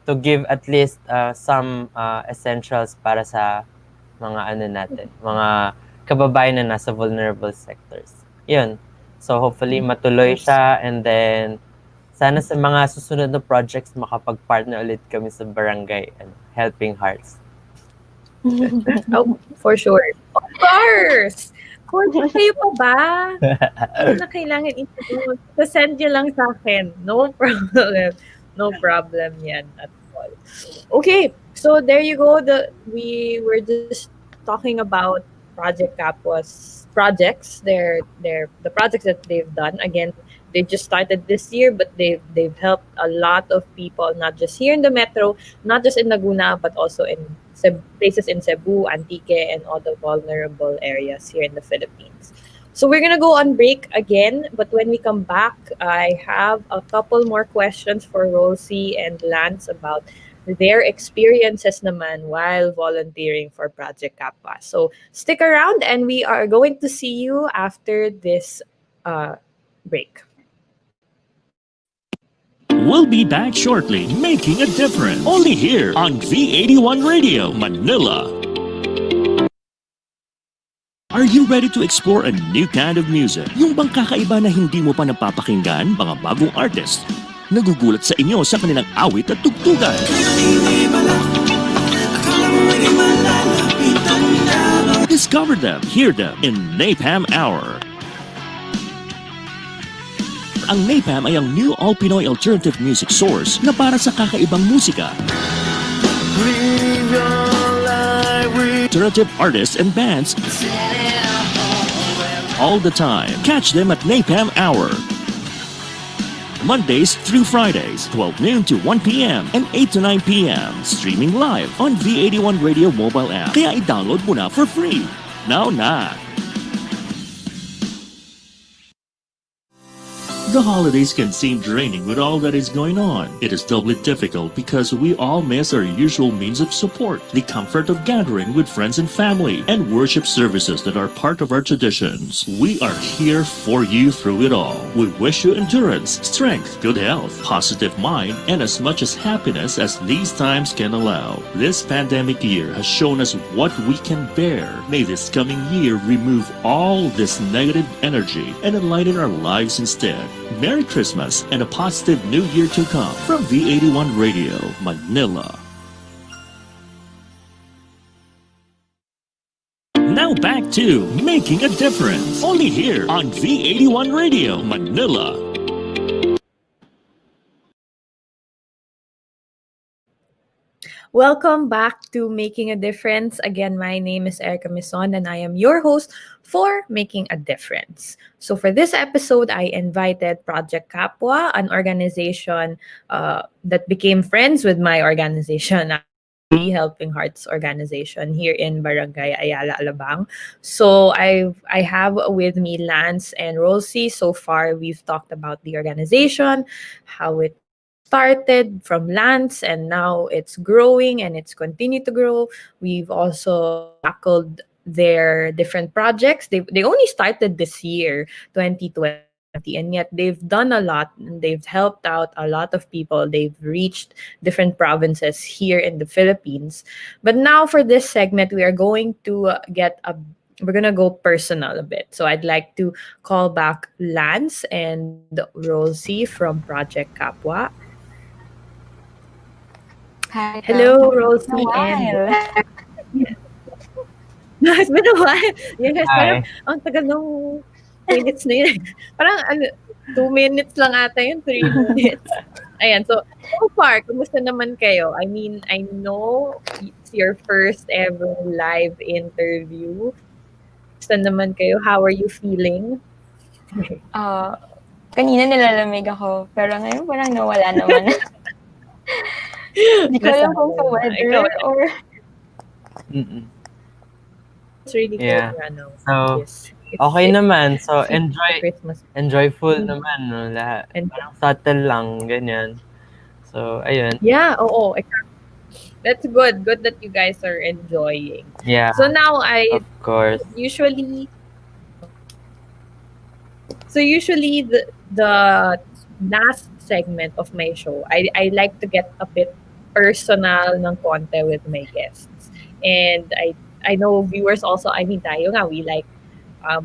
to give at least some essentials para sa mga ano natin, mga kababayan na nasa vulnerable sectors. Yun. So hopefully matuloy siya, and then sana sa mga susunod na projects makapag-partner ulit kami sa barangay and Helping Hearts. Oh, for sure. Of course! Kayo pa ba? Hindi na kailangan introduce. Send nyo lang sa akin. No problem. No problem yan at all. Okay, so there you go. We were just talking about Project Kapwa's projects. The projects that they've done. Again, they just started this year, but they've helped a lot of people, not just here in the metro, not just in Laguna, but also in places in Cebu, Antique, and all the vulnerable areas here in the Philippines. So we're gonna go on break again, but when we come back, I have a couple more questions for Rolcy and Lance about their experiences naman while volunteering for Project Kapwa. So stick around, and we are going to see you after this break. We'll be back shortly, making a difference. Only here on V81 Radio, Manila. Are you ready to explore a new kind of music? Yung bang kakaiba na hindi mo pa napapakinggan? Mga bagong artist. Nagugulat sa inyo sa kanilang awit at tugtugan. Discover them, hear them in Napalm Hour. Ang Napalm ay ang new all-Pinoy alternative music source na para sa kakaibang musika. Alternative artists and bands all the time. Catch them at Napalm Hour. Mondays through Fridays, 12 noon to 1 p.m. and 8 to 9 p.m. Streaming live on V81 Radio mobile app. Kaya i-download mo na for free. Now na! The holidays can seem draining with all that is going on. It is doubly difficult because we all miss our usual means of support, the comfort of gathering with friends and family, and worship services that are part of our traditions. We are here for you through it all. We wish you endurance, strength, good health, positive mind, and as much as happiness as these times can allow. This pandemic year has shown us what we can bear. May this coming year remove all this negative energy and enlighten our lives instead. Merry Christmas and a positive new year to come from V81 Radio, Manila. Now back to Making a Difference, only here on V81 Radio, Manila. Welcome back to Making a Difference. Again, my name is Erika Mison, and I am your host for Making a Difference. So for this episode, I invited Project Kapwa, an organization that became friends with my organization, the Helping Hearts organization here in Barangay Ayala, Alabang. So I have with me Lance and Rolcy. So far, we've talked about the organization, how it started from Lance, and now it's growing and it's continued to grow. We've also tackled their different projects. They only started this year, 2020, and yet they've done a lot. They've helped out a lot of people. They've reached different provinces here in the Philippines. But now for this segment, we are going to we're going to go personal a bit. So I'd like to call back Lance and Rolcy from Project Kapwa. Hi. Hello, Rolcy. While. It's been a while. Yes, Hi. parang ang tagal nung minutes na yun. Parang 2 minutes lang ata yun, 3 minutes. Ayan, so far, kumusta naman kayo? I mean, I know it's your first ever live interview. Kumusta naman kayo? How are you feeling? Kanina nilalamig ako, pero ngayon parang nawala naman. Hindi ko alam kung sa weather or... really good, Yeah. Rano. So, This okay it's naman. So, feels like Christmas. enjoyful Mm. naman, no? Lahat. And Parang subtle lang, ganyan. So, ayun. yeah, that's good. Good that you guys are enjoying. Yeah, So now I of course. usually usually the last segment of my show, I like to get a bit personal ng konti with my guests. And I know viewers also, I mean tayo nga, we like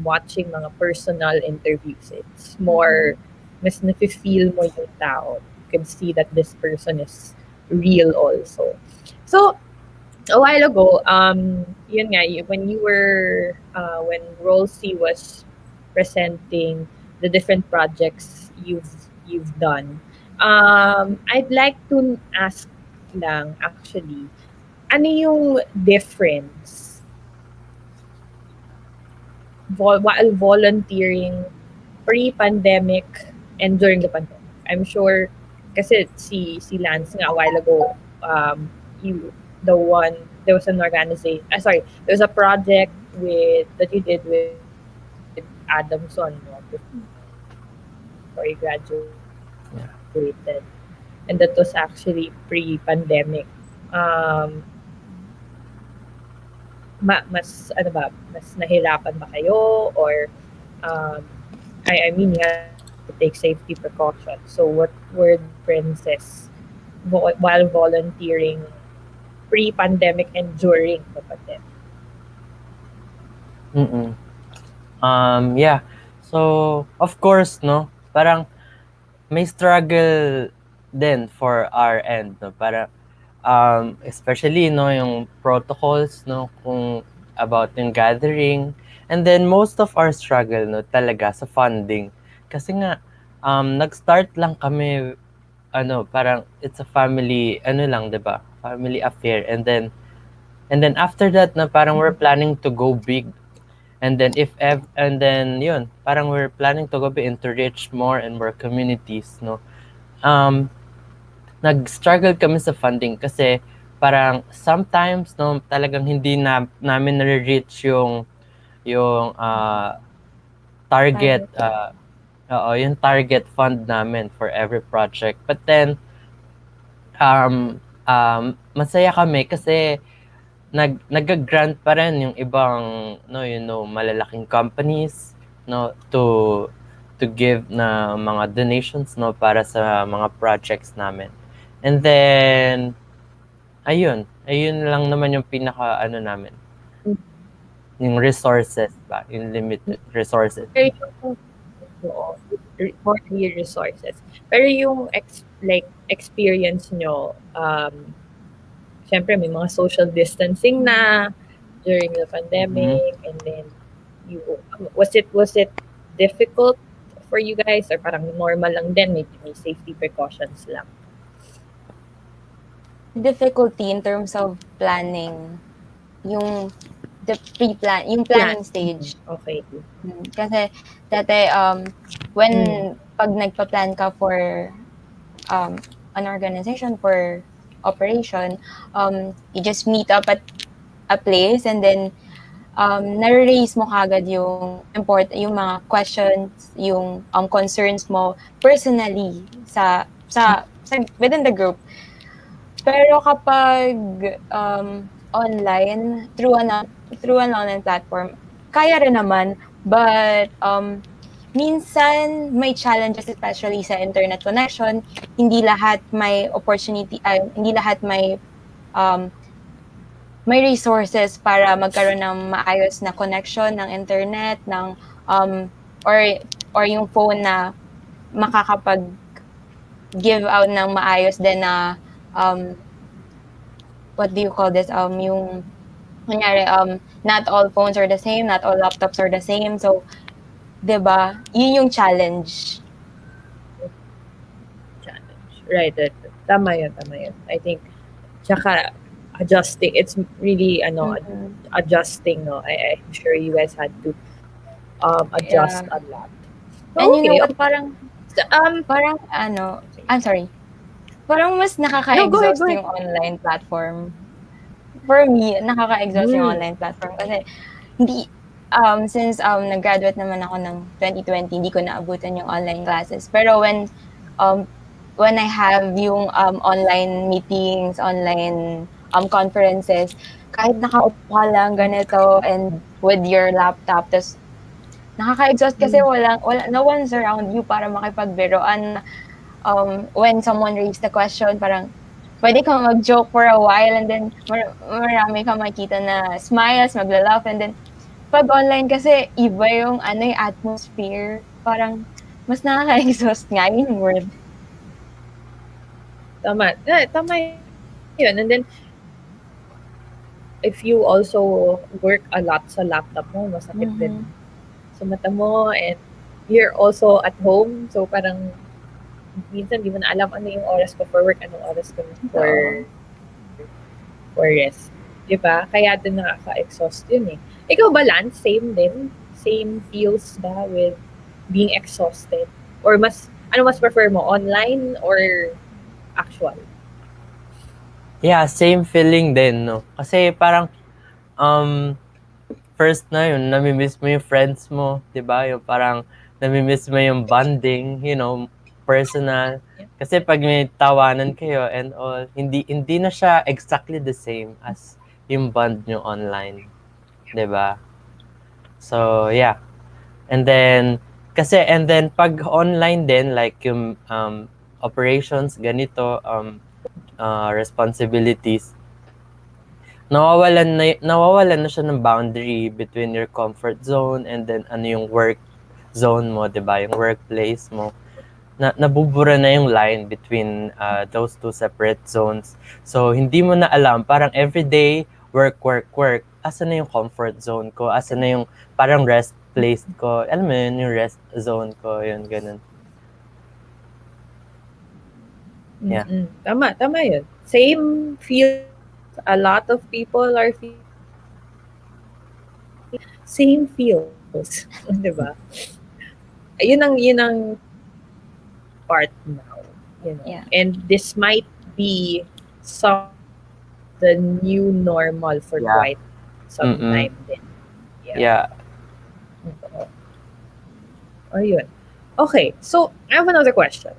watching mga personal interviews. It's more, mas nafe-feel mo yung tao. You can see that this person is real also. So, a while ago, yun nga, when you were, when Rolcy was presenting the different projects you've done, I'd like to ask lang actually, ano yung difference while volunteering pre-pandemic and during the pandemic? I'm sure kasi si Lance nga a while ago, you the one there was an organization, there was a project with that you did with Adamson, no, before he graduated, Yeah. and that was actually pre-pandemic. Mas ano ba, mas nahirapan ba kayo, or um, I mean, you have to take safety precautions. So what were the differences while volunteering pre-pandemic and during the pandemic? Mm-mm. Yeah. So, of course, no, parang may struggle din for our end, no, para especially, no, yung protocols, no, kung about yung gathering, and then most of our struggle, no, talaga sa funding, kasi nga nag-start lang kami, ano, parang it's a family, ano lang, 'di ba, family affair, and then after that, na parang we're planning to go big. And then and then yun, parang we're planning to go big and to reach more and more communities, no. Um, nag-struggle kami sa funding kasi parang sometimes, no, talagang hindi namin nare-reach yung target, Target. yung target fund namin for every project. But then masaya kami kasi nag-grant pa rin yung ibang, no, malalaking companies, no, to give na mga donations, no, para sa mga projects namin. And then ayun lang naman yung pinaka ano namin, yung resources ba, yung limited resources. Pero yung oo, more resources. Pero yung experience nyo, syempre may mga social distancing na during the pandemic, and then you was it difficult for you guys, or parang normal lang din, may safety precautions lang? Difficulty in terms of planning, yung yung planning stage. Okay. Kasi dati, when pag nagpa-plan ka for an organization, for operation, you just meet up at a place, and then nare-raise mo kagad yung yung mga questions, yung concerns mo personally sa within the group. Pero kapag online, through an online platform, kaya rin naman, but minsan may challenges, especially sa internet connection. Hindi lahat may opportunity, hindi lahat may resources para magkaroon ng maayos na connection ng internet, ng or yung phone na makakapag give out ng maayos din na what do you call this, yung kunyari, not all phones are the same, not all laptops are the same, so 'di ba, yun yung challenge. Right. Tama yun. I think, tsaka adjusting, it's really adjusting, no. I'm sure you guys had to adjust a lot. And you know Okay. what, parang ano, I'm sorry. Parang mas No, nakaka-exhaust go ahead. yung online platform. For me, nakaka-exhaust yung online platform kasi hindi, since, nag-graduate naman ako ng 2020, hindi ko naabutan yung online classes. Pero when I have yung, online meetings, online, conferences, kahit nakaupo ka lang ganito and with your laptop, ta's nakaka-exhaust kasi no one's around you para makipagbiruan. When someone raised the question, parang pwede kang mag-joke for a while and then marami kang makita na smiles, magla-laugh, and then 'pag online kasi iba yung ano, yung atmosphere. Parang mas nakaka-exhaust nga yung word. Tama. Tama yun. And then, if you also work a lot sa laptop mo, masakit din sa mata mo, and you're also at home. So, parang minsan di mo na alam ano yung oras ko for work, anong oras ko for rest. Diba? Kaya din nakaka-exhaust yun eh. Ikaw ba, Lance? Same din? Same feels ba with being exhausted? Or ano mas prefer mo? Online or actual? Yeah, same feeling din, no? Kasi parang, first na yun, nami-miss mo yung friends mo, di ba? Yung parang, nami-miss mo yung bonding, personal. Kasi pag may tawanan kayo and all, hindi na siya exactly the same as yung bond nyo online. Di ba? So, yeah. And then pag online din, like yung operations, ganito, responsibilities, nawawalan na siya ng boundary between your comfort zone and then ano yung work zone mo, 'di ba? Yung workplace mo. Nabubura na yung line between those two separate zones. So hindi mo na alam, parang everyday work, work, work. Asa na yung comfort zone ko? Asa na yung parang rest place ko? Alam mo yun, yung rest zone ko, yun, ganun. Yeah. Tama yun. Same feels. A lot of people are same feels. Diba? Yun ang part now. Yeah. And this might be the new normal for Yeah. quite some time din. Yeah. Ayun. Okay, so I have another question.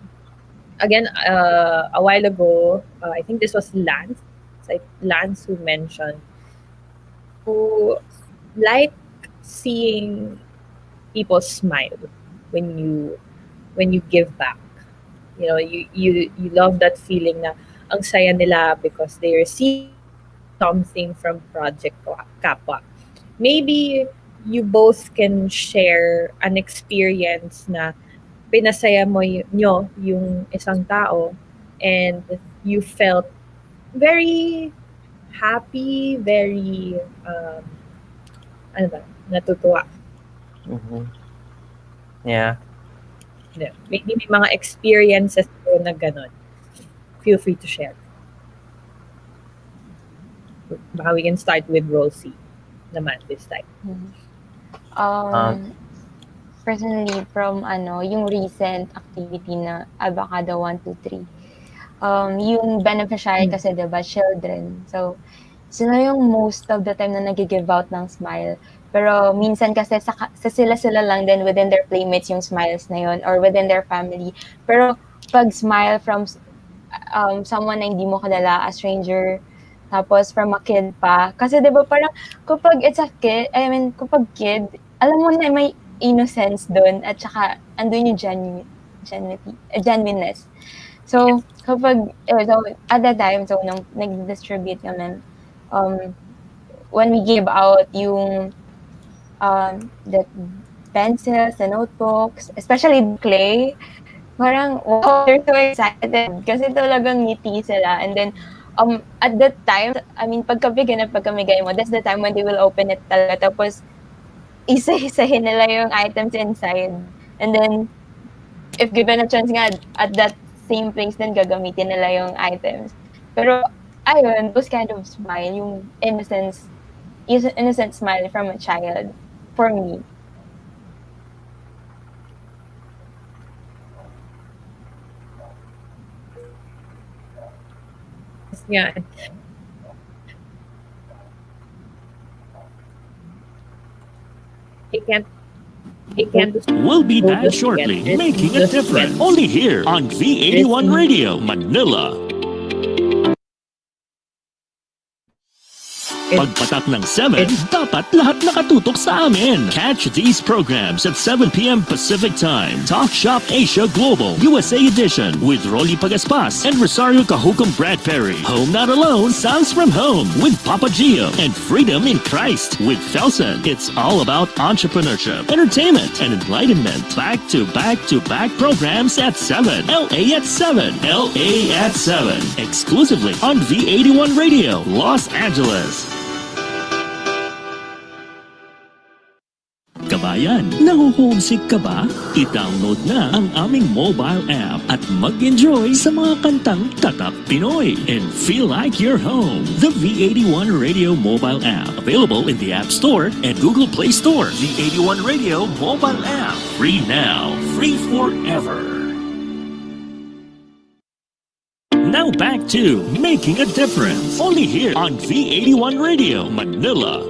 Again, a while ago, I think this was Lance who mentioned who like seeing people smile when you give back. You love that feeling na ang saya nila because they receive something from Project Kapwa. Maybe you both can share an experience na pinasaya nyo yung isang tao and you felt very happy, very natutuwa. Yeah. Maybe may mga experiences ko na ganun. Feel free to share. Baka we can start with Rolcy naman this time. Personally, from yung recent activity na Avocado 1, 2, 3. Yung beneficiary kasi, diba, children. So, sila yung most of the time na nag-give out ng smile. Pero minsan kasi sa sila lang din within their playmates yung smiles na yun or within their family. Pero pag smile from someone na hindi mo kilala, a stranger, tapos from a kid pa. Kasi 'di ba parang kapag it's a kid, kapag kid, alam mo na may innocence doon at saka andun yung genuineness. So, so at that time, so nung nag-distribute kami, when we gave out yung the pencils, the notebooks, especially clay, parang wow, they're so excited kasi talagang ngiti sila. And then at that time, pagkabigyan at pagkamigay mo, that's the time when they will open it talaga. Tapos isa-isahin nila yung items inside. And then if given a chance nga at that same place din gagamitin nila yung items. Pero ayun, those kind of smile, yung innocent smile from a child for me. Yeah. He can't just We'll be go back just to get shortly, rich. He making a just difference. gets Only here on V81 rich. Radio, Manila. Pagpatak ng 7, dapat lahat nakatutok sa amin. Catch these programs at 7 p.m. Pacific Time. Talk Shop Asia Global, USA Edition with Rolly Pagaspas and Rosario Cahucom Brad Perry. Home Not Alone, Sounds from Home with Papa Gio and Freedom in Christ with Felson. It's all about entrepreneurship, entertainment, and enlightenment. Back to back to back programs at 7. LA at 7. LA at 7. Exclusively on V81 Radio, Los Angeles. Kabayan, nahuhomesick ka ba? I-download na ang aming mobile app at mag-enjoy sa mga kantang Tatak Pinoy and feel like you're home. The V81 Radio mobile app, available in the App Store and Google Play Store. V81 Radio mobile app, free now, free forever. Now back to Making a Difference, only here on V81 Radio, Manila.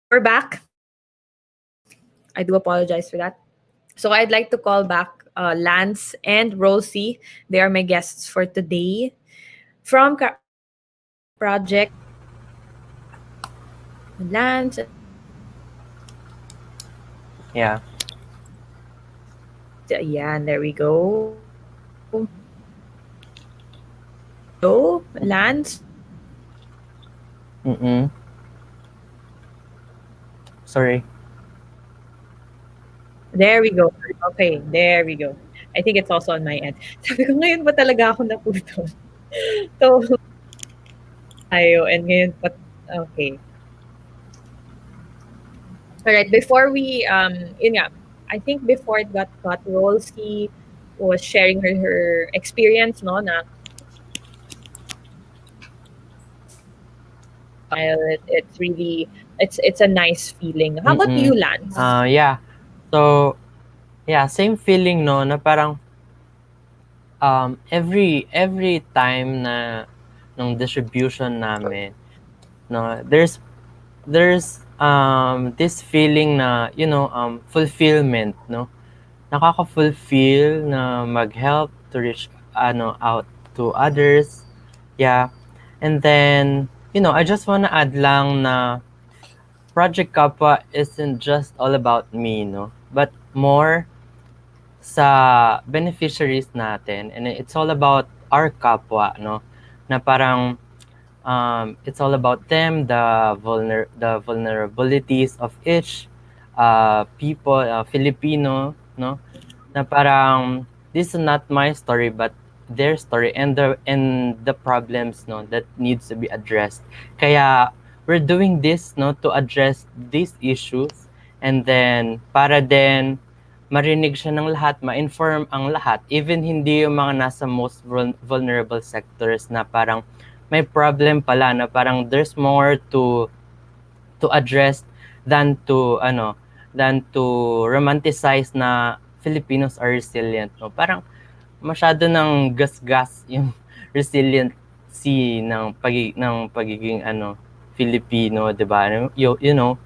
We're back. I do apologize for that. So I'd like to call back Lance and Rolcy. They are my guests for today. From Projec, Lance. Yeah. Yeah, there we go. So, Lance. Sorry. There we go. Okay, there we go. I think it's also on my end. Sabi ko, ngayon ba talaga ako naputo? So, ayo, and ngayon pa, okay. Alright, before we, yun nga, I think before it got cut, Rolcy was sharing her experience, no, na it's really, it's a nice feeling. How about you, Lance? Yeah. So, yeah, same feeling, no, na parang every time na nung distribution namin, no, there's this feeling na, you know, fulfillment, no, nakaka-fulfill na mag-help to reach out to others. Yeah. And then, you know, I just wanna add lang na Project Kapwa isn't just all about me, no, but more sa beneficiaries natin, and it's all about our kapwa, no, na parang it's all about them, the vulnerabilities of each people, Filipino, no, na parang this is not my story but their story and the problems, no, that needs to be addressed. Kaya we're doing this, no, to address these issues, and then para din marinig siya ng lahat, ma-inform ang lahat, even hindi yung mga nasa most vulnerable sectors na parang may problem pala, na parang there's more to address than to romanticize na Filipinos are resilient, no. Parang masyado ng gas-gas yung resiliency ng pagiging Filipino, 'di ba? You know,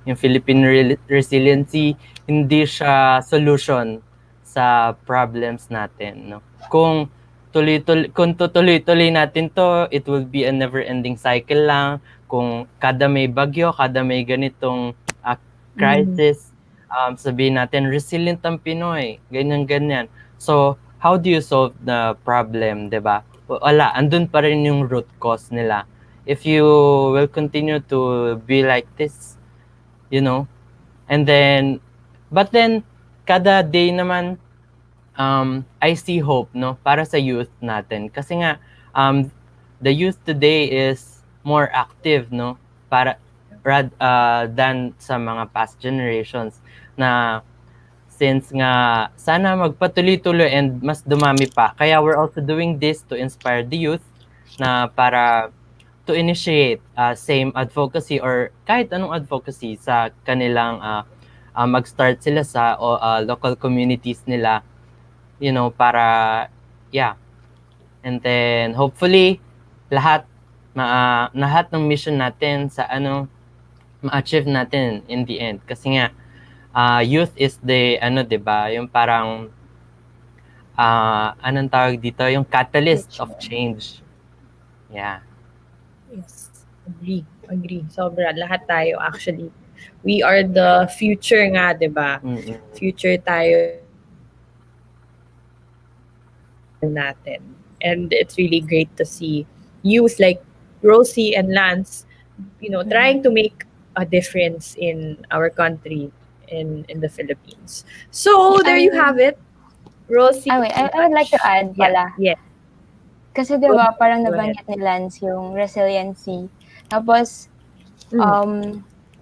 yung Philippine resiliency hindi siya solution sa problems natin, no. Kung tuloy-tuloy natin to, it will be a never-ending cycle lang. Kung kada may bagyo, kada may ganitong crisis, sabihin natin, resilient ang Pinoy, ganyan-ganyan. So, how do you solve the problem, diba? Wala, andun pa rin yung root cause nila. If you will continue to be like this, you know, and then, but then, kada day naman, I see hope, no, para sa youth natin. Kasi nga, the youth today is more active, no, para than sa mga past generations, na since nga sana magpatuloy-tuloy and mas dumami pa. Kaya we're also doing this to inspire the youth na para to initiate same advocacy or kahit anong advocacy sa kanilang mag-start sila sa local communities nila, you know, para yeah. And then hopefully lahat lahat ng mission natin sa ma-achieve natin in the end. Kasi nga youth is the 'di ba, yung parang anong tawag dito, yung catalyst of change. Yeah. Yes. Agree. Sobra. Lahat tayo actually. We are the future nga, di ba? Future tayo natin. And it's really great to see youth like Rolcy and Lance, trying to make a difference in our country, in the Philippines. So, there you have it. Rolcy. Wait, I would like to add pala. Yeah. Kasi di ba parang Go nabanggit ni Lance yung resiliency. Tapos,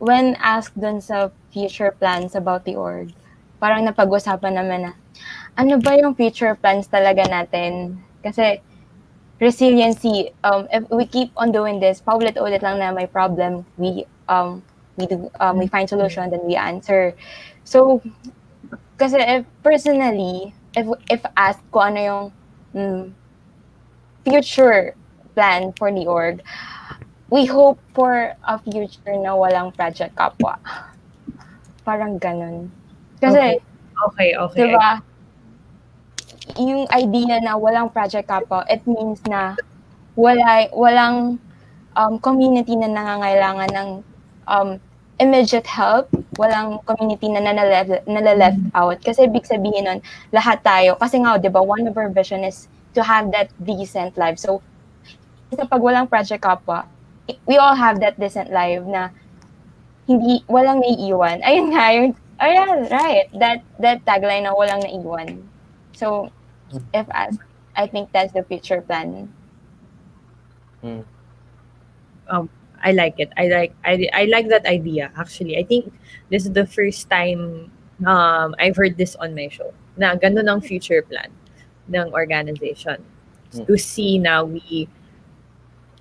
when asked dun sa future plans about the org, parang napag-usapan naman na, ano ba yung future plans talaga natin? Kasi, resiliency, if we keep on doing this, paulit-ulit lang na may problem, we find solution, then we answer. So, kasi personally, if asked ko ano yung future plan for the org, we hope for a future na walang Project Kapwa. Parang ganun. Kasi, okay. diba, yung idea na walang Project Kapwa, it means na walang community na nangangailangan ng immediate help, walang community na naleleft out. Kasi ibig sabihin nun, lahat tayo, kasi nga, diba, one of our vision is to have that decent life. So, sa pag walang Project Kapwa, we all have that decent life na walang naiiwan. Ayun nga, right. That tagline na walang naiiwan. So, if asked, I think that's the future plan. I like it. I like that idea. Actually, I think this is the first time I've heard this on my show. Na ganun ang future plan ng organization. To see now we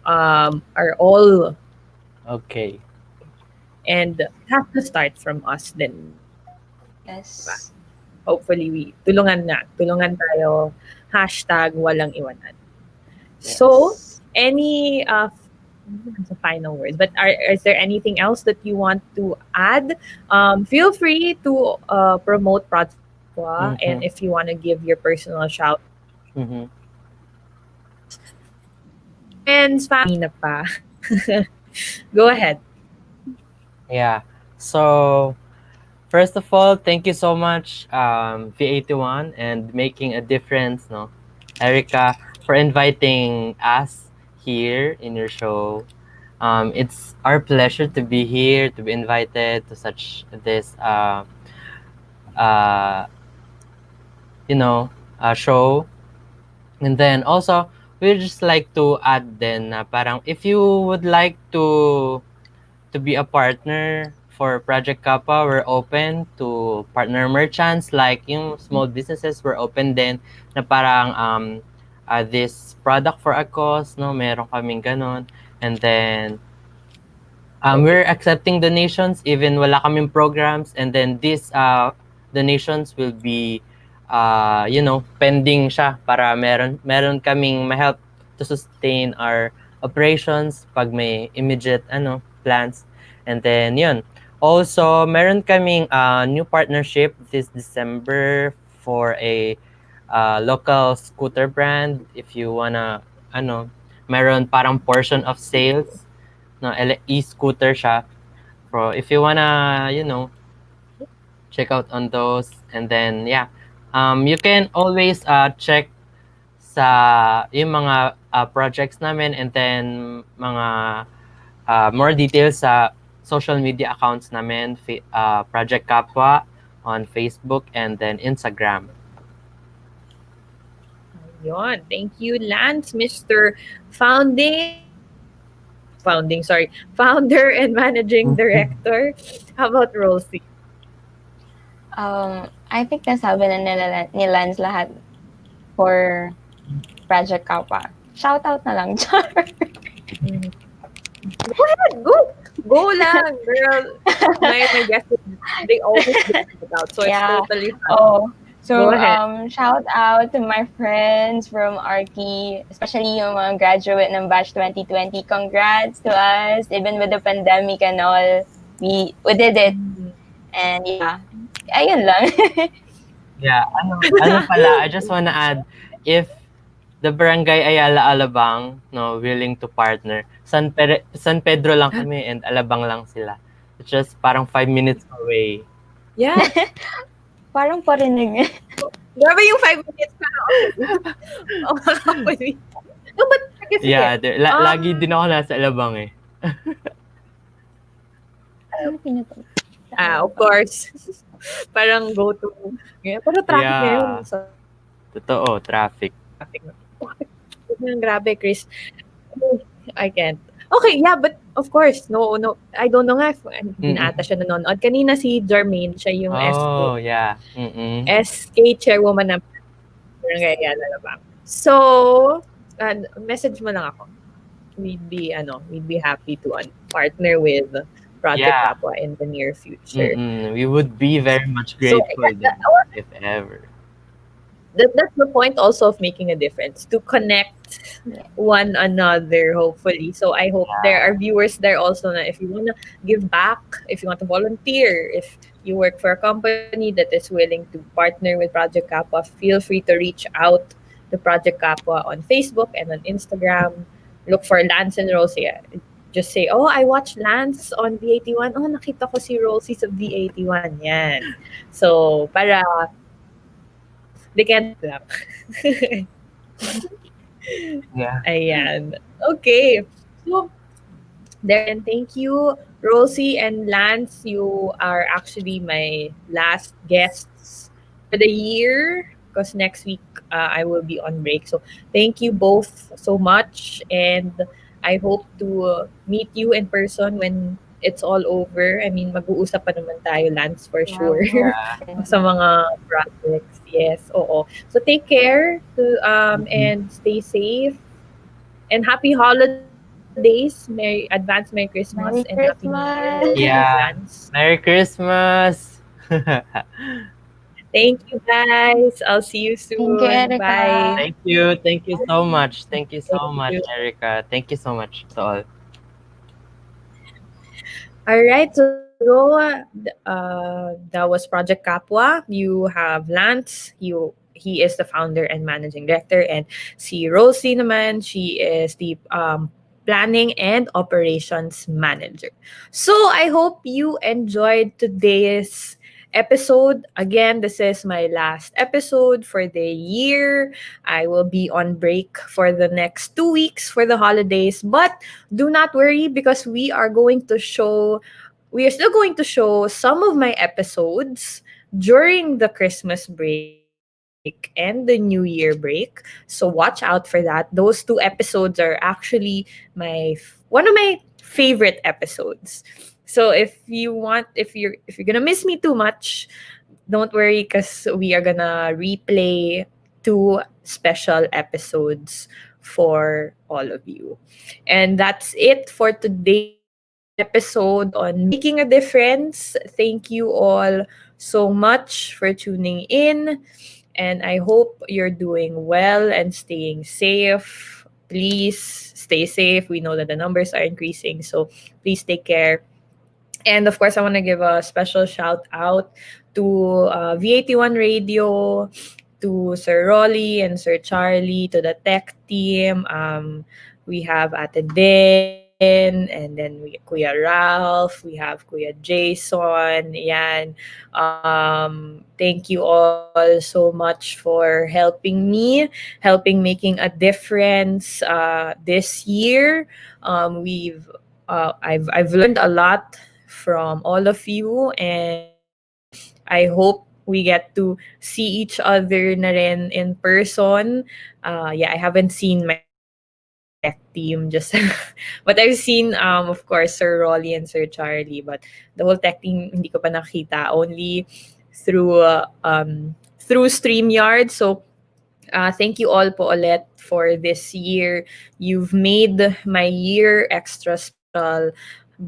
are all okay. And it has to start from us then. Yes. Diba? Hopefully tulungan tayo. #walang iwanan. Yes. So, any final words, but is there anything else that you want to add? Feel free to promote Projec, and if you want to give your personal shout. Friends, family na pa. Go ahead. Yeah. So, first of all, thank you so much, V81 and Making a Difference, Erika, for inviting us here in your show. It's our pleasure to be here, to be invited to such this show. And then also, we just like to add then na parang if you would like to be a partner for Project Kapwa, we're open to partner merchants like yung small businesses. We're open din na parang this product for a cause, meron kaming ganon. And then we're accepting donations even wala kaming programs, and then these donations will be pending siya para meron kaming ma-help to sustain our operations pag may immediate plans. And then yun. Also, meron kaming new partnership this December for a local scooter brand. If you wanna meron parang portion of sales, e-scooter siya. So if you wanna check out on those. And then you can always check sa yung mga projects namin, and then mga more details sa social media accounts namin, Project Kapwa on Facebook and then Instagram. Yun. Thank you, Lance, Mr. Founder and Managing Director. How about Rolcy? I think nasabi na ni Lance lahat for Project Kapwa. Shout out na lang, Char. Go ahead, go lang, girl. My guests, they always get it out, so it's totally fine. Go So, ahead. shout out to my friends from Arki, especially yung mga graduate ng batch 2020. Congrats to us, even with the pandemic and all. We did it. And yeah, ayun lang. Yeah, ano pala, I just wanna add, if the Barangay Ayala Alabang, no, willing to partner, San Pedro lang kami and Alabang lang sila. It's just parang 5 minutes away. Yeah. Parang parinig. Grabe yung 5 minutes pa. Oh, makakapali. No, but sige, sige. Yeah, lagi din ako nasa Alabang eh. Ano pinatawag? Of course. Parang go to. Yeah, pero traffic ngayon. Yeah, So, totoo, traffic. traffic. Grabe, Chris. I can't. Okay, yeah, but of course, no, no. I don't know nga if hindi na ata siya nanonood. Kanina si Jermaine, siya yung Oh, yeah. Mm-mm. SK chairwoman ng Barangay Alabang. So, message mo lang ako. We'd be happy to partner with Project Yeah. Kapwa in the near future. We would be very much grateful then, if ever. That's the point also of making a difference, to connect one another, hopefully. So I hope there are viewers there also na if you want to give back, if you want to volunteer, if you work for a company that is willing to partner with Project Kapwa, feel free to reach out to Project Kapwa on Facebook and on Instagram. Look for Lance and Rolcy. Just say, oh, I watched Lance on V81. Oh, nakita ko si Rolcy sa V81. Yan. So, para they can't lang. Yeah. Ayan. Okay. So, then thank you, Rolcy and Lance. You are actually my last guests for the year because next week I will be on break. So, thank you both so much. And I hope to meet you in person when it's all over. I mean, mag-uusap pa naman tayo, Lance, for sure. Sa mga projects. Yes, oo. So take care and stay safe. And happy holidays. Merry Christmas Merry and Happy New Year. Yeah. Lance. Merry Christmas! Thank you, guys. I'll see you soon. Thank you, Erika. Bye. Thank you. Thank you so much. Thank you so Thank much, you. Erika. Thank you so much to all. All right, so that was Project Kapwa. You have Lance. He is the founder and managing director, and si Rolcy naman, she is the planning and operations manager. So I hope you enjoyed today's episode. Again, this is my last episode for the year. I will be on break for the next 2 weeks for the holidays, but do not worry because we are still going to show some of my episodes during the Christmas break and the New Year break. So watch out for that. Those 2 episodes are actually one of my favorite episodes. So if you're gonna miss me too much, don't worry because we are gonna replay 2 special episodes for all of you. And that's it for today's episode on Making a Difference. Thank you all so much for tuning in. And I hope you're doing well and staying safe. Please stay safe. We know that the numbers are increasing. So please take care. And of course, I want to give a special shout out to V81 Radio, to Sir Rolly and Sir Charlie, to the tech team. We have Ate Din, and then Kuya Ralph, we have Kuya Jason. Yan. Thank you all so much for helping making a difference this year. I've learned a lot from all of you, and I hope we get to see each other na rin in person. I haven't seen my tech team just but I've seen of course Sir Rolly and Sir Charlie, but the whole tech team hindi ko pa nakita, only through StreamYard. So thank you all po ulit for this year. You've made my year extra special.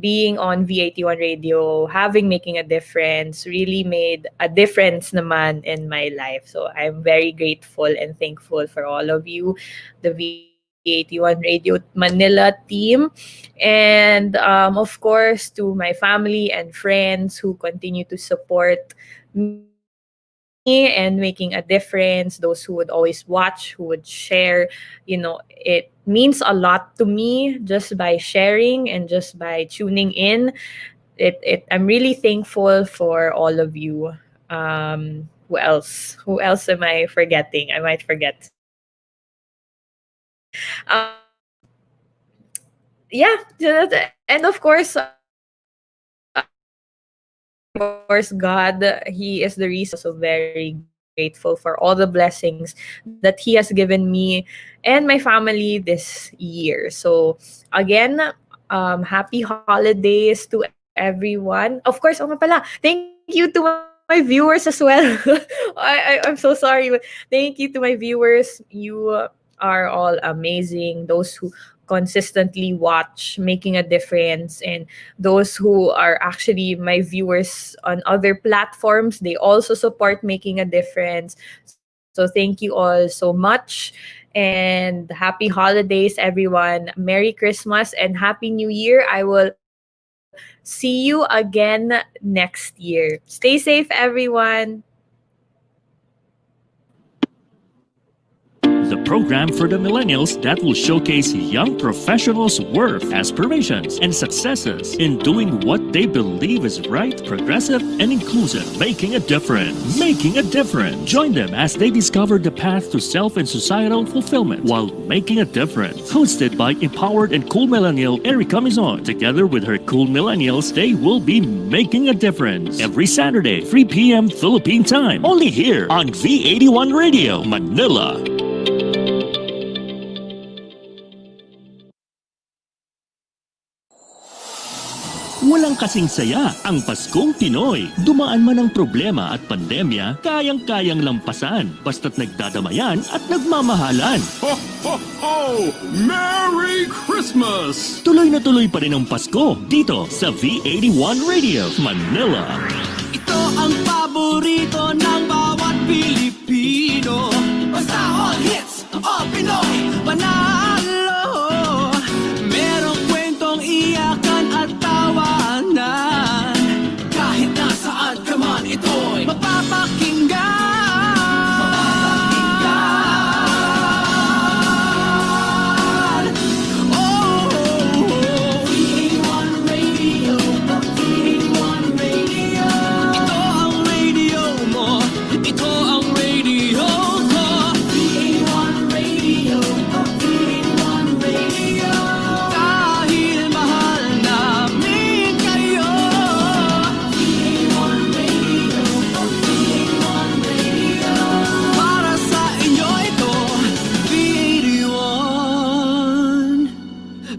being on V81 Radio, having making a difference, really made a difference naman in my life. So I'm very grateful and thankful for all of you, the V81 Radio Manila team, and of course to my family and friends who continue to support me and making a difference, those who would always watch, who would share. It means a lot to me just by sharing and just by tuning in. I'm really thankful for all of you. Who else am I forgetting? I might forget someone. Yeah, and of course, God, He is the reason. Also very grateful for all the blessings that He has given me and my family this year. So again, happy holidays to everyone. Of course, oh nga pala, thank you to my viewers as well. I'm so sorry, but thank you to my viewers. You are all amazing. Those who consistently watch Making a Difference, and those who are actually my viewers on other platforms, they also support Making a Difference. So thank you all so much, and happy holidays everyone. Merry Christmas and Happy New Year. I will see you again next year. Stay safe everyone. The program for the millennials that will showcase young professionals' worth, aspirations, and successes in doing what they believe is right, progressive, and inclusive. Making a difference. Making a difference. Join them as they discover the path to self and societal fulfillment while making a difference. Hosted by empowered and cool millennial Erika Mison. Together with her cool millennials, they will be making a difference. Every Saturday, 3 p.m. Philippine time. Only here on V81 Radio, Manila. Walang kasing saya ang Paskong Pinoy. Dumaan man ang problema at pandemya, kayang-kayang lampasan basta't nagdadamayan at nagmamahalan. Ho, ho, ho! Merry Christmas! Tuloy na tuloy pa rin ang Pasko dito sa V81 Radio, Manila. Ito ang paborito ng bawat Pilipino. Basta all hits, all Pinoy, panalo. Merong kwentong iyakan at tawanan. Kahit nasaan ka man, ito'y mapapakinggan.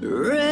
Red.